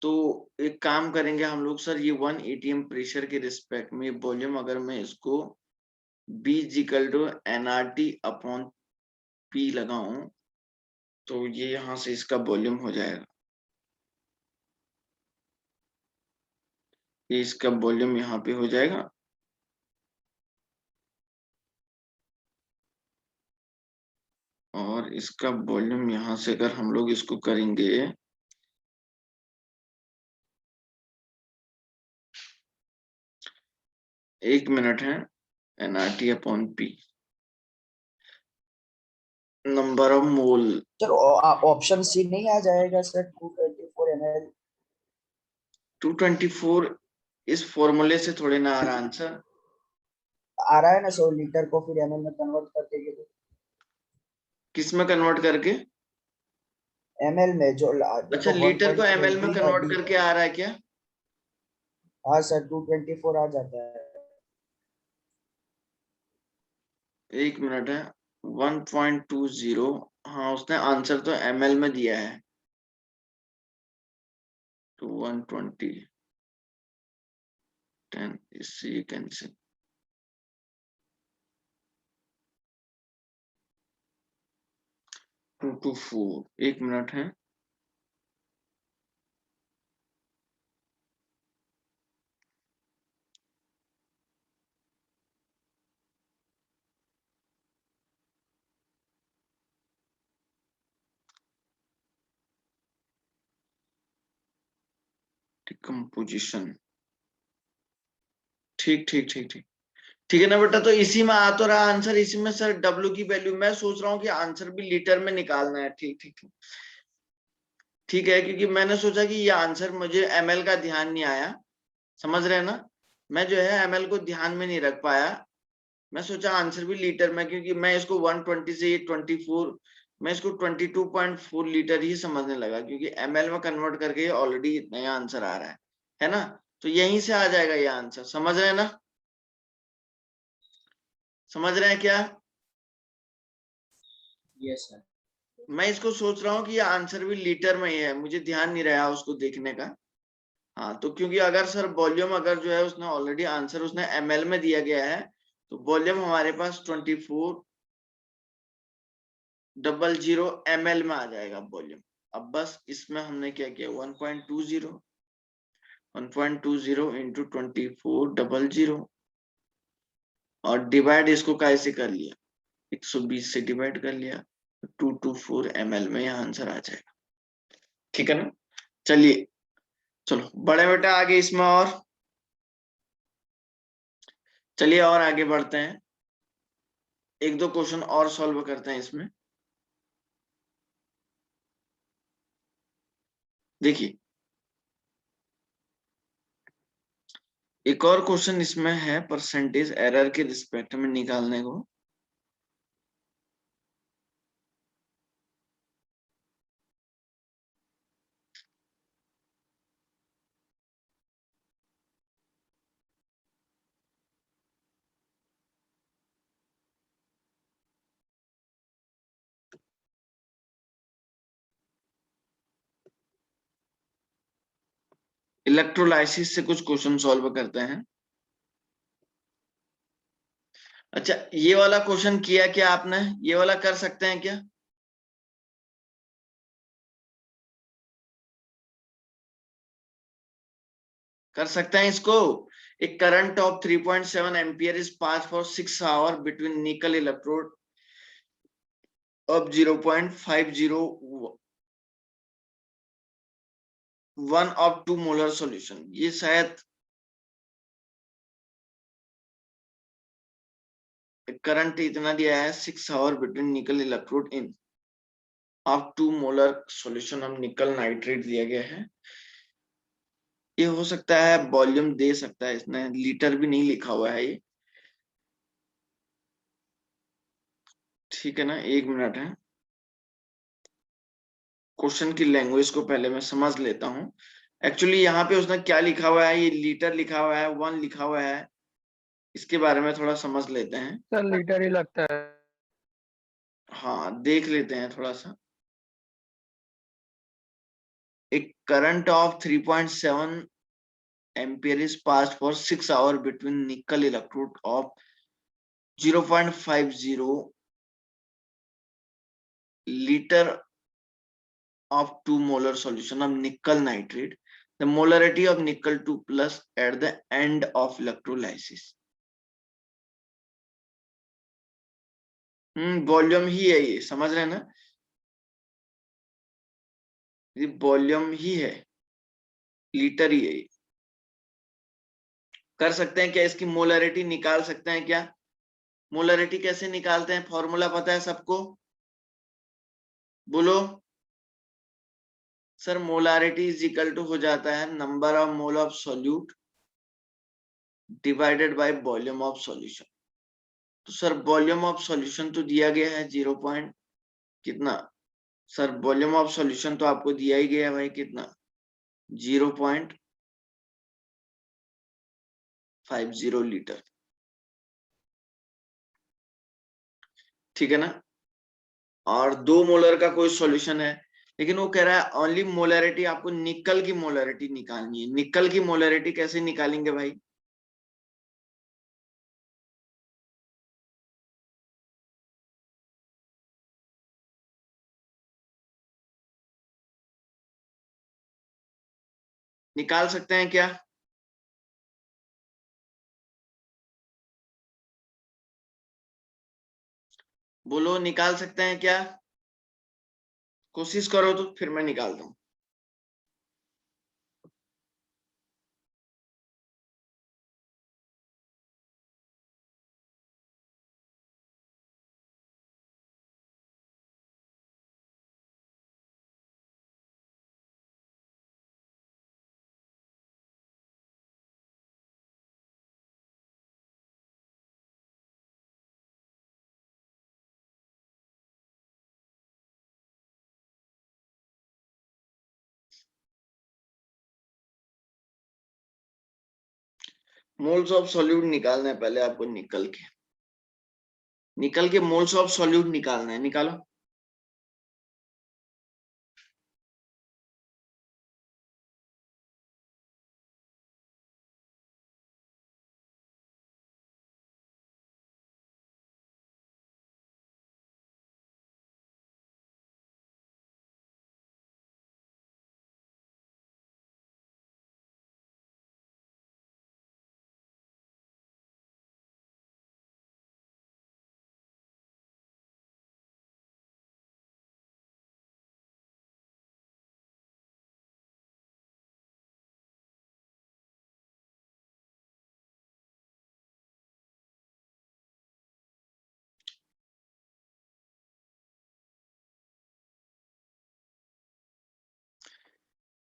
तो एक काम करेंगे हम लोग, सर ये 1 atm प्रेशर के रिस्पेक्ट में वॉल्यूम अगर मैं इसको B equal to nRT upon P लगाऊं तो ये यहां से इसका वॉल्यूम हो जाएगा। ये इसका वॉल्यूम यहाँ पे हो जाएगा। और इसका वॉल्यूम यहाँ से अगर हम लोग इसको करेंगे एक मिनट है, nRT upon P number of mole. Sir option C नहीं आ जाएगा सर 224 ml? 224 इस फॉर्मूले से थोड़े ना आ रहा आंसर। आ रहा है ना 100 लीटर को फिर ml में कन्वर्ट करके ये तो किस में कन्वर्ट करके? ml में जो अच्छा, देखो लीटर को एमएल में 1.20 और कन्वर्ट D करके आ रहा है क्या? हाँ सर 224 आ जाता है। एक मिनट है, 1.20। हाँ, उसने आंसर तो एमएल में दिया है, तो 120 10 इससे ये कैंसिल। 224, एक मिनट है। डिकम्पोजिशन, ठीक ठीक ठीक ठीक ठीक है ना बेटा। तो इसी में आ तो रहा आंसर, इसी में सर डब्ल्यू की वैल्यू, मैं सोच रहा हूँ कि आंसर भी लीटर में निकालना है। ठीक ठीक ठीक ठीक है, क्योंकि मैंने सोचा कि ये आंसर मुझे एमएल का ध्यान नहीं आया, समझ रहे हैं ना। मैं जो है एमएल को ध्यान में नहीं रख पाया, मैं सोचा आंसर भी लीटर में, क्योंकि मैं इसको 120 से 24, मैं इसको 22.4 लीटर ही समझने लगा, क्योंकि एमएल में कन्वर्ट करके ऑलरेडी नया आंसर आ रहा है ना। तो यहीं से आ जाएगा ये आंसर, समझ रहे हैं ना, समझ रहे हैं क्या? Yes sir. मैं इसको सोच रहा हूँ कि ये आंसर भी लीटर में ही है, मुझे ध्यान नहीं रहा उसको देखने का। हाँ, तो क्योंकि अगर सर वॉल्यूम अगर जो है उसने ऑलरेडी आंसर उसने एमएल में दिया गया है, तो वॉल्यूम हमारे पास 2400 ml में आ जाएगा वॉल्यूम। अब बस इसमें हमने क्या किया, 1.20 इंटू 2400 और डिवाइड इसको कैसे कर लिया, 120 से डिवाइड कर लिया, 224 ml में यह आंसर आ जाएगा। ठीक है ना, चलिए चलो बड़े बेटा आगे इसमें, और चलिए और आगे बढ़ते हैं, एक दो क्वेश्चन और सॉल्व करते हैं इसमें। देखिए एक और क्वेश्चन इसमें है, परसेंटेज एरर के रिस्पेक्ट में निकालने को। इलेक्ट्रोलाइसिस से कुछ क्वेश्चन सॉल्व करते हैं। अच्छा, ये वाला क्वेश्चन किया क्या आपने, ये वाला कर सकते हैं क्या? कर सकते हैं इसको। एक current of 3.7 ampere is pass for 6 hour between nickel electrode of 0.501 of 2 molar solution. ये शायद करंट इतना दिया है 6 hour between nickel electrode in of 2 molar solution of nickel nitrate दिया गया है। ये हो सकता है वॉल्यूम दे सकता है, इसने लीटर भी नहीं लिखा हुआ है ये। ठीक है ना, एक मिनट है, क्वेश्चन की लैंग्वेज को पहले मैं समझ लेता हूँ। एक्चुअली यहाँ पे उसने क्या लिखा हुआ है, ये लीटर लिखा हुआ है, 1 लिखा हुआ है, इसके बारे में थोड़ा समझ लेते हैं। सर लीटर ही लगता है। हाँ, देख लेते हैं थोड़ा सा। एक current of 3.7 ampere is passed for 6 hour between nickel electrode of 0.50 liter of 2 molar solution of nickel nitrate. The molarity of nickel 2 plus at the end of electrolysis. Volume ही है ये, समझ रहे हैं ना, ये वॉल्यूम ही है, लीटर ही है ये। कर सकते हैं क्या, इसकी मोलरिटी निकाल सकते हैं क्या? मोलरिटी कैसे निकालते हैं, फॉर्मूला पता है सबको? बोलो sir. Molarity is equal to हो जाता है number of mole of solute divided by volume of solution. तो सर वॉल्यूम ऑफ सॉल्यूशन तो दिया गया है 0 पॉइंट कितना सर, वॉल्यूम ऑफ सॉल्यूशन तो आपको दिया ही गया है भाई, कितना 0.50 लीटर, ठीक है ना। और 2 मोलर का कोई सॉल्यूशन है, लेकिन वो कह रहा है ओनली मोलरिटी, आपको निकल की मोलरिटी निकालनी है। निकल की मोलरिटी कैसे निकालेंगे भाई? निकाल सकते हैं क्या? बोलो, निकाल सकते हैं क्या? कोशिश करो तो फिर मैं निकालता हूं। मोल्स ऑफ सॉल्यूट निकालना है पहले आपको, निकल के मोल्स ऑफ सॉल्यूट निकालना है। निकालो।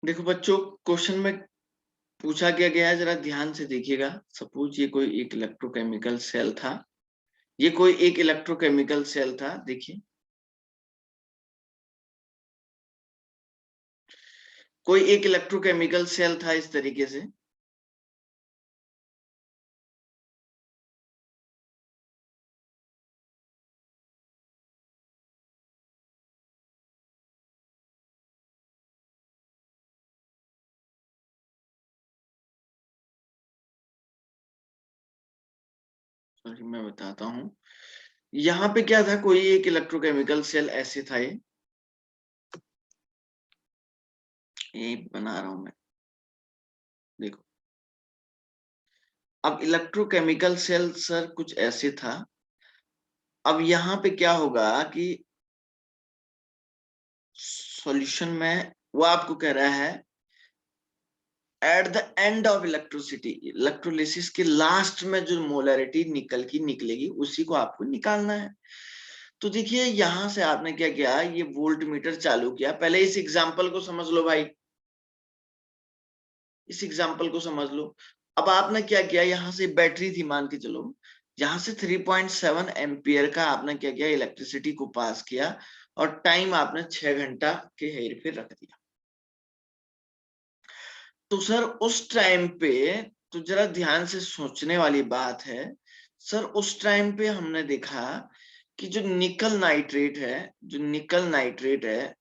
देखो बच्चों, क्वेश्चन में पूछा क्या गया है, जरा ध्यान से देखिएगा। सपोज ये कोई एक इलेक्ट्रोकेमिकल सेल था, ये कोई एक इलेक्ट्रोकेमिकल सेल था, देखिए कोई एक इलेक्ट्रोकेमिकल सेल था इस तरीके से। सॉरी, मैं बताता हूं। यहाँ पे क्या था, कोई एक इलेक्ट्रोकेमिकल सेल ऐसे था, ये बना रहा हूं मैं, देखो। अब इलेक्ट्रोकेमिकल सेल सर कुछ ऐसे था। अब यहाँ पे क्या होगा कि सॉल्यूशन में वो आपको कह रहा है eight the end of electricity, electrolysis के लास्ट में जो मोलरिटी निकल की निकलेगी उसी को आपको निकालना है। तो देखिए यहां से आपने क्या किया, ये वोल्ट मीटर चालू किया। पहले इस एग्जाम्पल को समझ लो भाई, इस एग्जाम्पल को समझ लो। अब आपने क्या किया, यहाँ से बैटरी थी मान के चलो, यहाँ से 3.7 एम्पियर का आपने क्या किया, इलेक्ट्रिसिटी को पास किया, और टाइम आपने 6 घंटा के हेर फेर रख दिया। तो सर उस टाइम पे, तो जरा ध्यान से सोचने वाली बात है। सर उस टाइम पे हमने देखा कि जो निकल नाइट्रेट है, जो निकल नाइट्रेट है,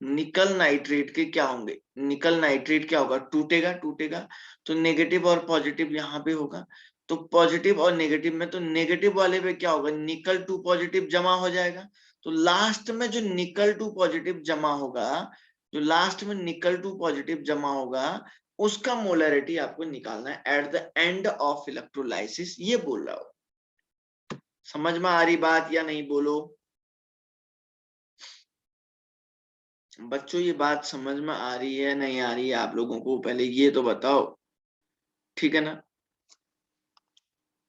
निकल नाइट्रेट के क्या होंगे, निकल नाइट्रेट क्या होगा, टूटेगा, टूटेगा तो नेगेटिव और पॉजिटिव यहाँ पे होगा। तो पॉजिटिव और नेगेटिव में, तो नेगेटिव वाले पे क्या होगा, निकल टू पॉजिटिव जमा हो जाएगा। तो लास्ट में जो निकल टू पॉजिटिव जमा होगा, जो लास्ट में निकल टू पॉजिटिव जमा होगा, उसका मोलरिटी आपको निकालना है eight the end of electrolysis, ये बोल रहा हूं। समझ में आ रही बात या नहीं, बोलो बच्चों, ये बात समझ में आ रही है नहीं आ रही है आप लोगों को, पहले ये तो बताओ, ठीक है ना।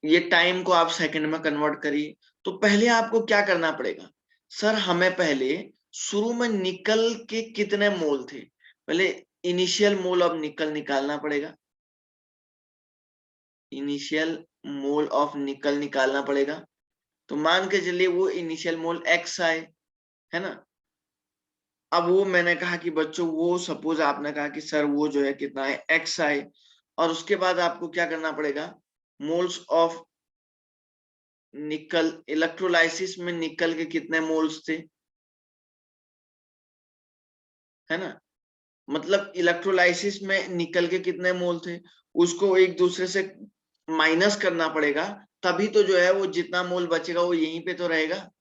ये टाइम को आप सेकंड में कन्वर्ट करिए। तो पहले आपको क्या करना पड़ेगा, सर हमें पहले शुरू में निकल के कितने मोल थे, पहले इनिशियल मोल ऑफ निकल निकालना पड़ेगा। इनिशियल मोल ऑफ निकल निकालना पड़ेगा। तो मान के चलिए वो इनिशियल मोल x आए, है ना। अब वो मैंने कहा कि बच्चों वो सपोज आपने कहा कि सर वो जो है कितना है x आए, और उसके बाद आपको क्या करना पड़ेगा, मोल्स ऑफ निकल, इलेक्ट्रोलाइसिस में निकल के कितने मोल्स थे, है ना। मतलब इलेक्ट्रोलाइसिस में निकल के कितने मोल थे, उसको एक दूसरे से माइनस करना पड़ेगा, तभी तो जो है वो जितना मोल बचेगा वो यहीं पे तो रहेगा।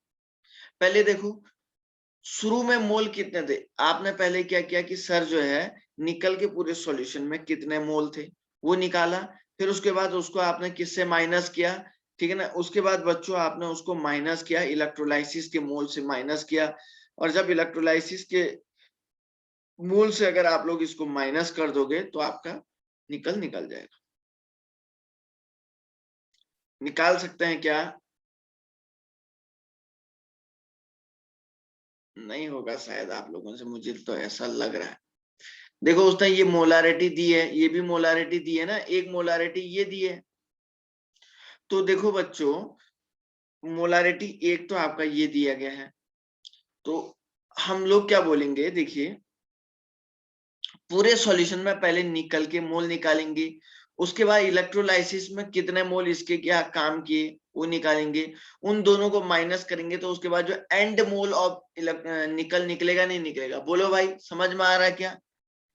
पहले देखो शुरू में मोल कितने थे, आपने पहले क्या किया कि सर जो है निकल के पूरे सॉल्यूशन में कितने मोल थे वो निकाला, फिर उसके बाद उसको आपने किससे माइनस किया, ठीक है ना। उसके बाद बच्चों आपने उसको माइनस किया, इलेक्ट्रोलाइसिस के मोल से माइनस किया, और जब इलेक्ट्रोलाइसिस के मोल से अगर आप लोग इसको माइनस कर दोगे तो आपका निकल जाएगा। निकाल सकते हैं क्या, नहीं होगा शायद आप लोगों से, मुझे तो ऐसा लग रहा है। देखो उसने ये मोलारिटी दी है, ये भी मोलारिटी दी है ना, एक मोलारिटी ये दी है। तो देखो बच्चों मोलारिटी एक तो आपका ये दिया गया है, तो हम लोग क्या बोलेंगे, देखिए पूरे सॉल्यूशन में पहले निकल के मोल निकालेंगे, उसके बाद इलेक्ट्रोलाइसिस में कितने मोल इसके क्या काम किए वो निकालेंगे, उन दोनों को माइनस करेंगे, तो उसके बाद जो एंड मोल ऑफ निकल निकलेगा नहीं निकलेगा। बोलो भाई समझ में आ रहा है क्या।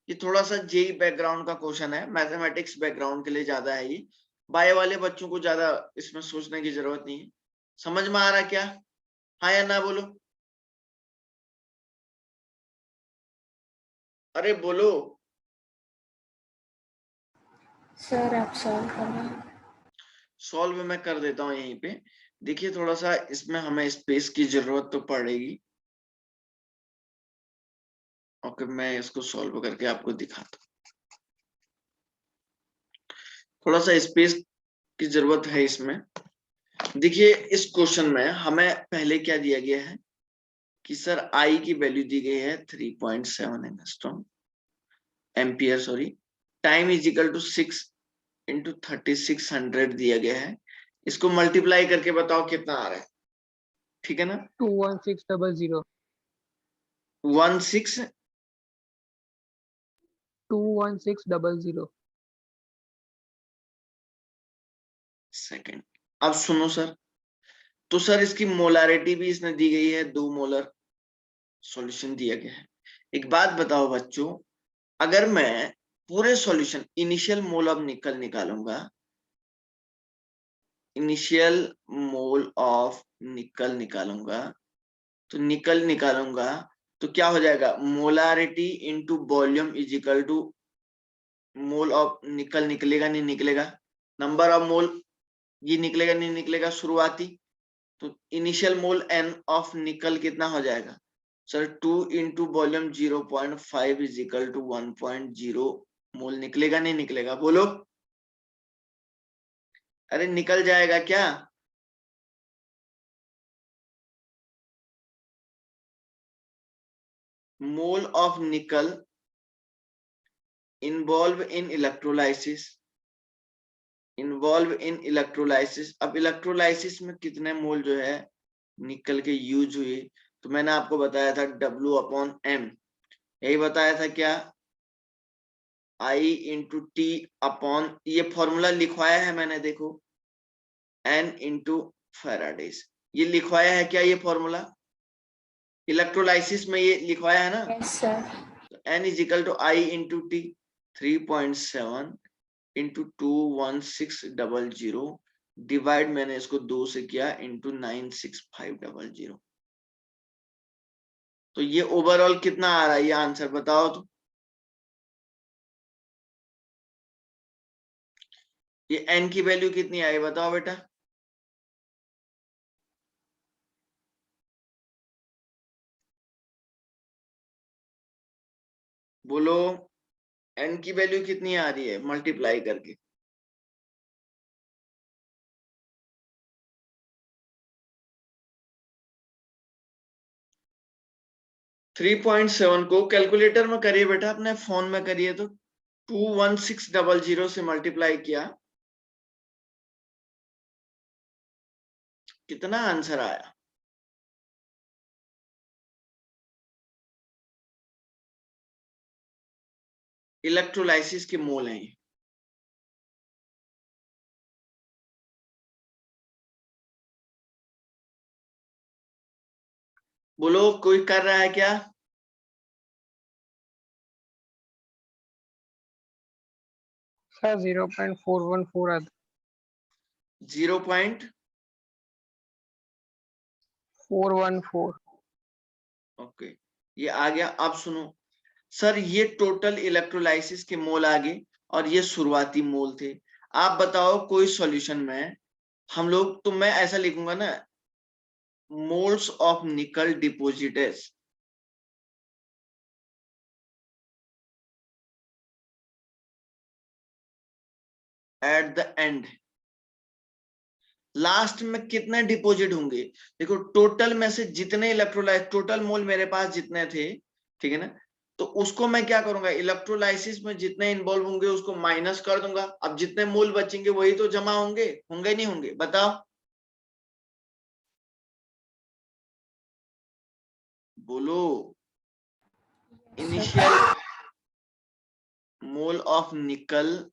ये थोड़ा सा जेई बैकग्राउंड का क्वेश्चन है, मैथमेटिक्स बैकग्राउंड के लिए ज्यादा है ये, बायो वाले बच्चों को ज्यादा इसमें सोचने की जरूरत नहीं है। समझ में आ रहा है क्या, हाँ या ना बोलो, अरे बोलो। सर आप सॉल्व करना। सॉल्व मैं कर देता हूँ यहीं पे। देखिए थोड़ा सा इसमें हमें स्पेस की जरूरत तो पड़ेगी। ओके मैं इसको सॉल्व करके आपको दिखाता हूँ, थोड़ा सा स्पेस की जरूरत है इसमें। देखिए इस क्वेश्चन में हमें पहले क्या दिया गया है कि सर आई की वैल्यू दी गई है 3.7 angstrom ampere, sorry, time is equal to 6 into 3600 दिया गया है, इसको मल्टीप्लाई करके बताओ कितना आ रहा है, ठीक है ना। 21600 16 21600 सेकेंड। अब सुनो सर, तो सर इसकी मोलारिटी भी इसने दी गई है, 2 मोलर सॉल्यूशन दिया गया है। एक बात बताओ बच्चों, अगर मैं पूरे सॉल्यूशन इनिशियल मोल ऑफ निकल निकालूंगा, इनिशियल मोल ऑफ निकल निकालूंगा, तो निकल निकालूंगा तो क्या हो जाएगा, molarity into volume is equal to mole of nickel, निकलेगा नहीं निकलेगा, नंबर ऑफ मोल ये निकलेगा नहीं निकलेगा शुरुआती, तो इनिशियल मोल एन ऑफ निकल कितना हो जाएगा sir, 2 into volume 0.5 is equal to 1.0 mole, निकलेगा नहीं निकलेगा बोलो, अरे निकल जाएगा क्या। Mole of nickel involve in electrolysis, involve in electrolysis. अब इलेक्ट्रोलाइसिस में कितने मोल जो है निकल के यूज हुए, तो मैंने आपको बताया था W/M, यही बताया था क्या, I/T अपॉन, ये फॉर्मूला लिखवाया है मैंने, देखो N इंटू फेराडेज, ये लिखवाया है क्या, ये फॉर्मूला इलेक्ट्रोलाइसिस में ये लिखवाया है ना। Yes sir. N is equal to I/T, 3.7 into 21600 divide मैंने इसको 2 से किया इंटू 96500, तो ये ओवरऑल कितना आ रहा है, ये आंसर बताओ तो। ये n की वैल्यू कितनी आई बताओ बेटा, बोलो n की वैल्यू कितनी आ रही है मल्टीप्लाई करके, थ्री 3.7 को कैलकुलेटर में करिए बेटा, अपने फोन में करिए, तो 21600 से मल्टीप्लाई किया कितना आंसर आया? इलेक्ट्रोलाइसिस के मोल हैं ये। बोलो, कोई कर रहा है क्या? सर 0.414 आता 414। ओके, ये आ गया। अब सुनो सर, ये टोटल इलेक्ट्रोलाइसिस के मोल आ गए और ये शुरुआती मोल थे। आप बताओ कोई सॉल्यूशन में हम लोग, तो मैं ऐसा लिखूंगा ना, मोल्स ऑफ निकल deposited eight the and, last में कितने डिपॉजिट होंगे? देखो टोटल में से जितने इलेक्ट्रोलाइट, टोटल मोल मेरे पास जितने थे, ठीक है ना, तो उसको मैं क्या करूंगा, इलेक्ट्रोलाइसिस में जितने इन्वॉल्व होंगे उसको माइनस कर दूंगा। अब जितने मोल बचेंगे वही तो जमा होंगे, होंगे नहीं होंगे? बताओ, बोलो। इनिशियल मोल ऑफ निकल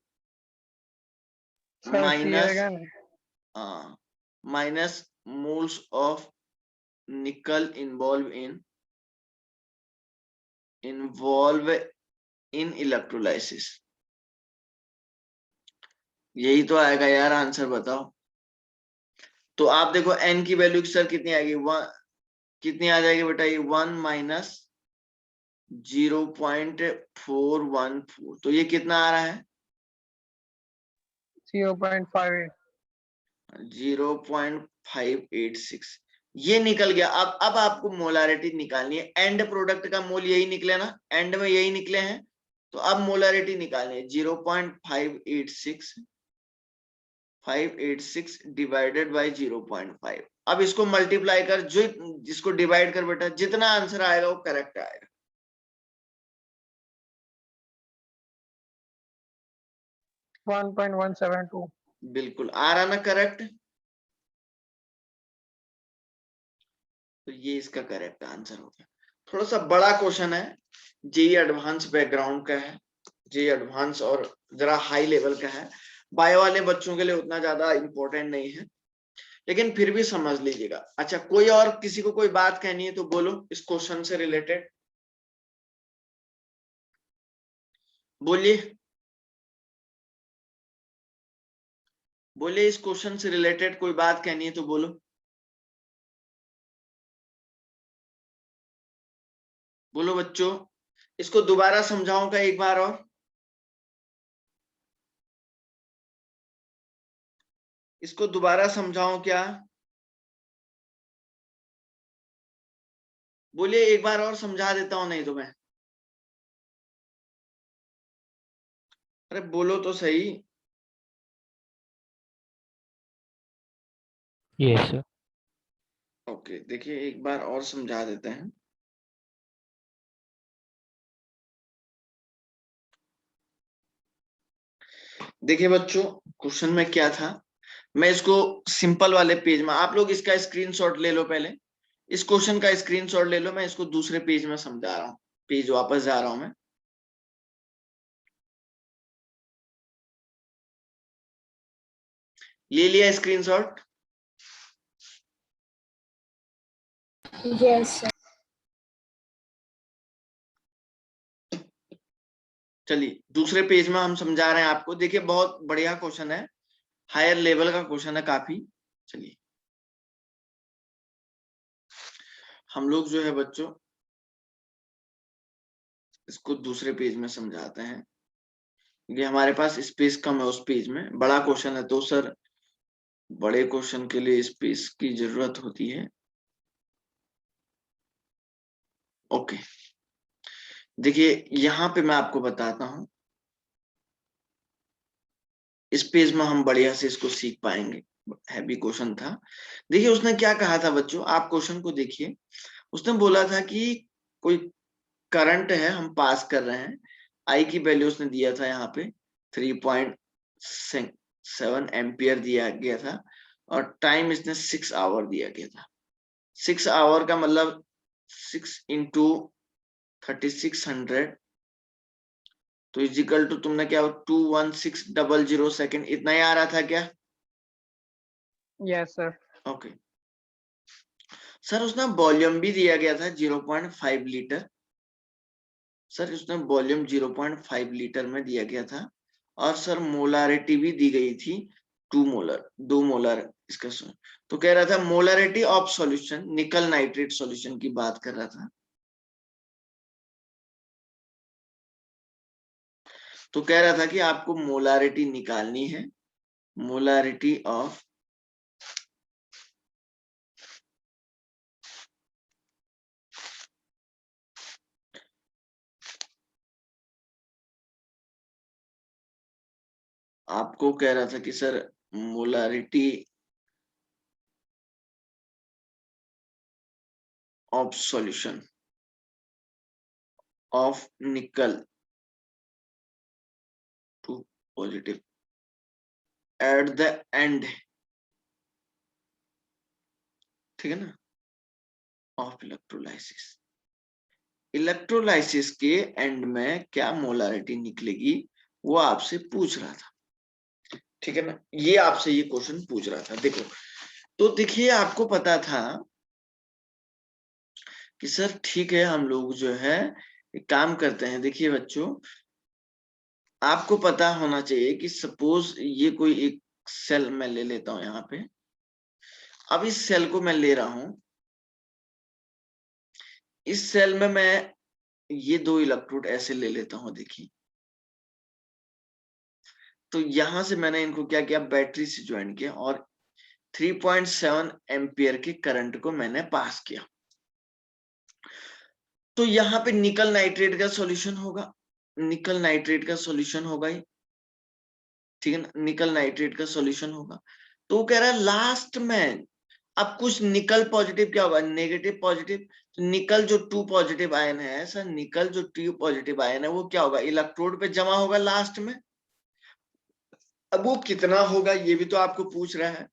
सर माइनस आएगा ना। Minus moles of nickel involve in electrolysis, यही तो आएगा यार आंसर। बताओ। तो आप देखो n की वैल्यू सर कितनी आएगी, कितनी आ जाएगी बेटा? ये 1 माइनस 0.414, तो ये कितना आ रहा है? 0.58। 0.586। ये निकल गया। अब आपको मोलारिटी निकालनी है। एंड प्रोडक्ट का मोल यही निकले ना, एंड में यही निकले हैं, तो अब मोलारिटी निकालनी है। 0.586 डिवाइडेड बाय 0.5। अब इसको मल्टीप्लाई कर, जो जिसको डिवाइड कर बेटा, जितना आंसर आएगा वो करेक्ट आएगा। 1.172। बिल्कुल आ रहा ना करेक्ट? तो ये इसका करेक्ट आंसर हो गया। थोड़ा सा बड़ा क्वेश्चन है, जेई एडवांस बैकग्राउंड का है, जेई एडवांस और जरा हाई लेवल का है। बायो वाले बच्चों के लिए उतना ज्यादा इंपॉर्टेंट नहीं है, लेकिन फिर भी समझ लीजिएगा। अच्छा, कोई और किसी को कोई बात कहनी है तो बोलो, इस क्वेश्चन से रिलेटेड बोलिए, बोलिए। इस क्वेश्चन से रिलेटेड कोई बात कहनी है तो बोलो। बोलो बच्चों, इसको दोबारा समझाऊंगा एक बार और। इसको दोबारा समझाऊं क्या? बोलिए, एक बार और समझा देता हूं नहीं तो मैं। अरे बोलो तो सही। Yes sir. ओके, देखिए एक बार और समझा देते हैं। देखिए बच्चों, क्वेश्चन में क्या था, मैं इसको सिंपल वाले पेज में, आप लोग इसका स्क्रीनशॉट ले लो पहले। इस क्वेश्चन का स्क्रीनशॉट ले लो, मैं इसको दूसरे पेज में समझा रहा हूँ। पेज वापस जा रहा हूं मैं। ले लिया स्क्रीनशॉट? Yes, sir. चलिए दूसरे पेज में हम समझा रहे हैं आपको। देखिए बहुत बढ़िया क्वेश्चन है, हायर लेवल का क्वेश्चन है काफी। चलिए हम लोग जो है बच्चों इसको दूसरे पेज में समझाते हैं, क्योंकि हमारे पास स्पेस कम है उस पेज में। बड़ा क्वेश्चन है तो सर बड़े क्वेश्चन के लिए स्पेस की जरूरत होती है। ओके, देखिए यहाँ पे मैं आपको बताता हूँ, इस पेज में हम बढ़िया से इसको सीख पाएंगे। हैवी क्वेश्चन था। देखिए उसने क्या कहा था बच्चों, आप क्वेश्चन को देखिए। उसने बोला था कि कोई करंट है, हम पास कर रहे हैं, आई की वैल्यू उसने दिया था यहाँ पे 3.7 एम्पियर दिया गया था। और टाइम इसने 6 आवर दिया गया था। 6 आवर का मतलब 6 इंटू 3600 तो इजिकल टू तुमने क्या 21600 सेकेंड इतना ही आ रहा था क्या? Yes sir. ओके सर उसने वॉल्यूम भी दिया गया था 0.5 लीटर। सर उसने वॉल्यूम 0.5 लीटर में दिया गया था और सर मोलारिटी भी दी गई थी 2 मोलर 2 मोलर इसका तो कह रहा था मोलारिटी ऑफ सॉल्यूशन निकल नाइट्रेट सॉल्यूशन की बात कर रहा था। तो कह रहा था कि आपको मोलारिटी निकालनी है, मोलारिटी ऑफ आपको कह रहा था कि sir molarity of solution of nickel two positive at the end, ठीक है ना, ऑफ इलेक्ट्रोलाइसिस। इलेक्ट्रोलाइसिस के एंड में क्या मोलारिटी निकलेगी वो आपसे पूछ रहा था, ठीक है ना। ये आपसे ये क्वेश्चन पूछ रहा था। देखो तो देखिए आपको पता था कि सर ठीक है हम लोग जो है एक काम करते हैं। देखिए बच्चों आपको पता होना चाहिए कि सपोज ये कोई एक सेल मैं ले लेता हूं यहाँ पे। अब इस सेल को मैं ले रहा हूं, इस सेल में मैं ये 2 इलेक्ट्रोड ऐसे ले लेता हूं। देखिए तो यहां से मैंने इनको क्या किया, बैटरी से ज्वाइन किया और 3.7 एम्पियर के करंट को मैंने पास किया। तो यहाँ पे निकल नाइट्रेट का सॉल्यूशन होगा, निकल नाइट्रेट का सॉल्यूशन होगा ही, ठीक है ना, निकल नाइट्रेट का सॉल्यूशन होगा। तो कह रहा है लास्ट में अब कुछ निकल पॉजिटिव क्या होगा, नेगेटिव पॉजिटिव। तो निकल जो 2 पॉजिटिव आयन है सर, निकल जो 2 पॉजिटिव आयन है वो क्या होगा, इलेक्ट्रोड पे जमा होगा लास्ट में। अब वो कितना होगा ये भी तो आपको पूछ रहा है।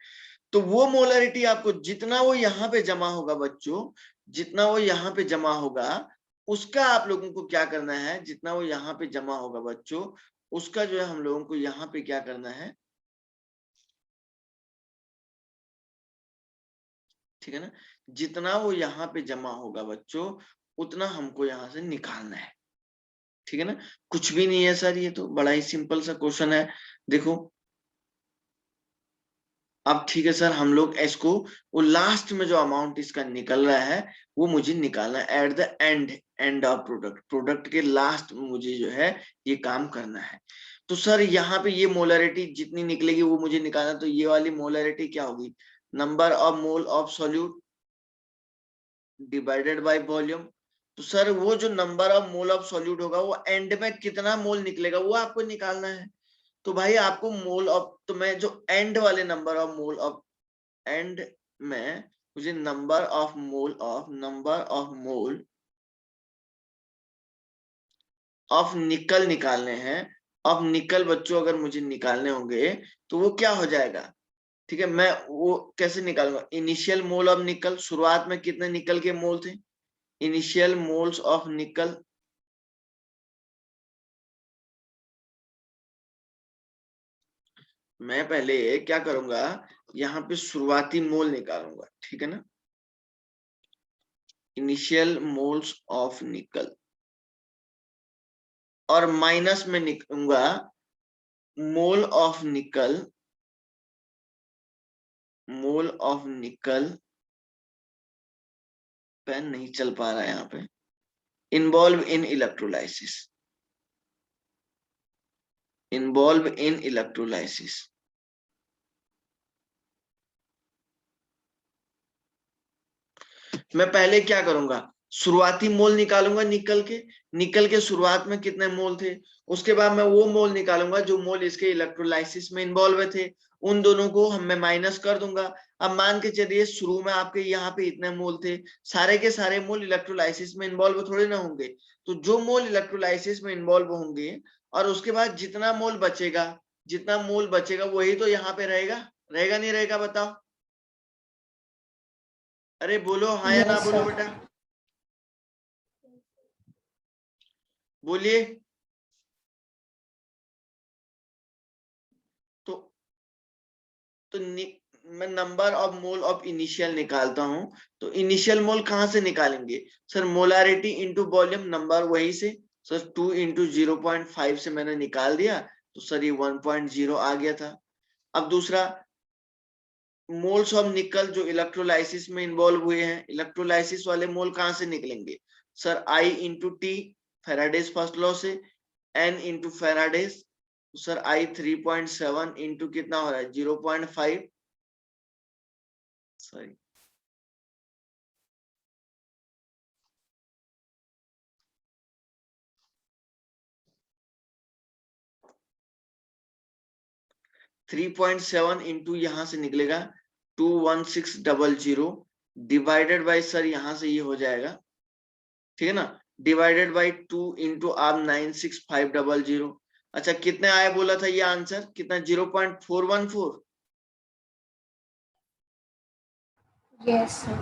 तो वो मोलरिटी आपको जितना वो यहाँ पे जमा होगा बच्चों, जितना वो यहाँ पे जमा होगा उसका आप लोगों को क्या करना है, जितना वो यहाँ पे जमा होगा बच्चों उसका जो है हम लोगों को यहाँ पे क्या करना है, ठीक है ना। जितना वो यहाँ पे जमा होगा बच्चों उतना हमको यहाँ से निकालना है, ठीक है ना। कुछ भी नहीं है सर, ये तो बड़ा ही सिंपल सा क्वेश्चन है। देखो अब ठीक है सर हम लोग इसको वो लास्ट में जो अमाउंट इसका निकल रहा है वो मुझे निकालना है eight the and, end of product, product के लास्ट में मुझे जो है ये काम करना है। तो सर यहाँ पे ये मोलरिटी जितनी निकलेगी वो मुझे निकालना, तो ये वाली मोलरिटी क्या होगी, number of mole of solute divided by volume. तो सर वो जो number of mole of solute होगा वो एंड में कितना मोल निकलेगा वो आपको निकालना है। तो भाई आपको मोल ऑफ, तो मैं जो एंड वाले number of mole of and में मुझे नंबर ऑफ मोल ऑफ निकल निकालने हैं। ऑफ निकल बच्चों अगर मुझे निकालने होंगे तो वो क्या हो जाएगा, ठीक है। मैं वो कैसे निकालूंगा, इनिशियल मोल ऑफ निकल, शुरुआत में कितने निकल के मोल थे, इनिशियल मोल्स ऑफ निकल मैं पहले क्या करूंगा, यहाँ पे शुरुआती मोल निकालूंगा, ठीक है ना, इनिशियल मोल्स ऑफ निकल और माइनस में निकलूंगा मोल ऑफ निकल, मोल ऑफ निकल, पेन नहीं चल पा रहा है यहाँ पे, involve in electrolysis, involve in electrolysis. मैं पहले क्या करूंगा, शुरुआती मोल निकालूंगा निकल के शुरुआत में कितने मोल थे, उसके बाद मैं वो मोल निकालूंगा जो मोल इसके इलेक्ट्रोलाइसिस में इन्वॉल्व थे, उन दोनों को मैं माइनस कर दूंगा। अब मान के चलिए शुरू में आपके यहाँ पे इतने मोल थे, सारे के सारे मोल इलेक्ट्रोलाइसिस में इन्वॉल्व थोड़े ना होंगे। तो जो मोल इलेक्ट्रोलाइसिस में इन्वॉल्व होंगे और उसके बाद जितना मोल बचेगा वही तो यहाँ पे रहेगा, रहेगा नहीं रहेगा बताओ। अरे बोलो हाँ या ना Yes, बोलो sir. बेटा, बोलिए। तो मैं number of mole of initial निकालता हूं, तो इनिशियल मोल कहां से निकालेंगे sir? Molarity into volume, number वही से सर 2 इंटू 0.5 से मैंने निकाल दिया, तो सर ये 1.0 आ गया था। अब दूसरा, मोल्स ऑफ निकल जो इलेक्ट्रोलाइसिस में इन्वॉल्व हुए हैं, इलेक्ट्रोलाइसिस वाले मोल कहां से निकलेंगे sir? I into T, Faraday's first law से, N into Faraday's, sir I 3.7 into कितना हो रहा है 0.5, सॉरी 3.7 इंटू यहां से निकलेगा 21600 डिवाइडेड बाय सर यहां से ये हो जाएगा, ठीक है ना, डिवाइडेड बाय 2 इंटू आप 96500। अच्छा कितने आया बोला था ये आंसर, कितना 0.414? Yes, sir.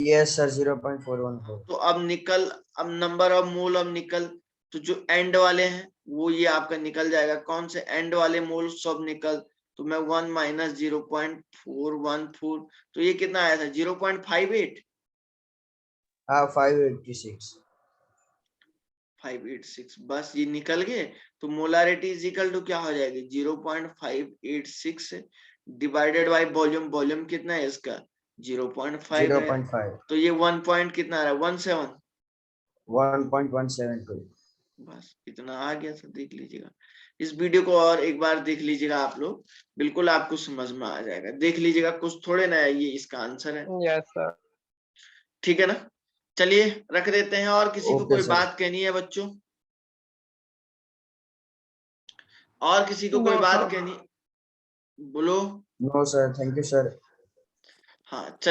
Yes, sir. 0.414. तो अब निकल, अब नंबर ऑफ मोल ऑफ निकल, तो जो एंड वाले हैं वो ये आपका निकल जाएगा। कौन से एंड वाले मोल सब निकल? तो मैं 1 माइनस 0.414, तो ये कितना आया था 0.58। हाँ 586. 586 बस ये निकल गए। तो मोलारिटी इज इक्वल टू क्या हो जाएगी 0.586 डिवाइडेड बाय वॉल्यूम, वॉल्यूम कितना है इसका 0.5 है, 0.5. तो ये 1 पॉइंट कितना आ रहा है 17, 1.172. बस इतना आ गया था। देख लीजिएगा इस वीडियो को और एक बार देख लीजिएगा आप लोग, बिल्कुल आपको समझ में आ जाएगा। देख लीजिएगा, कुछ थोड़े ना है, ये इसका आंसर है, Yes, sir. ठीक है ना। चलिए रख देते हैं, और किसी को Okay, कोई sir. बात कहनी है बच्चों? और किसी को कोई No, बात sir. कहनी, बोलो। No, sir. Thank you, sir. हाँ चलिए।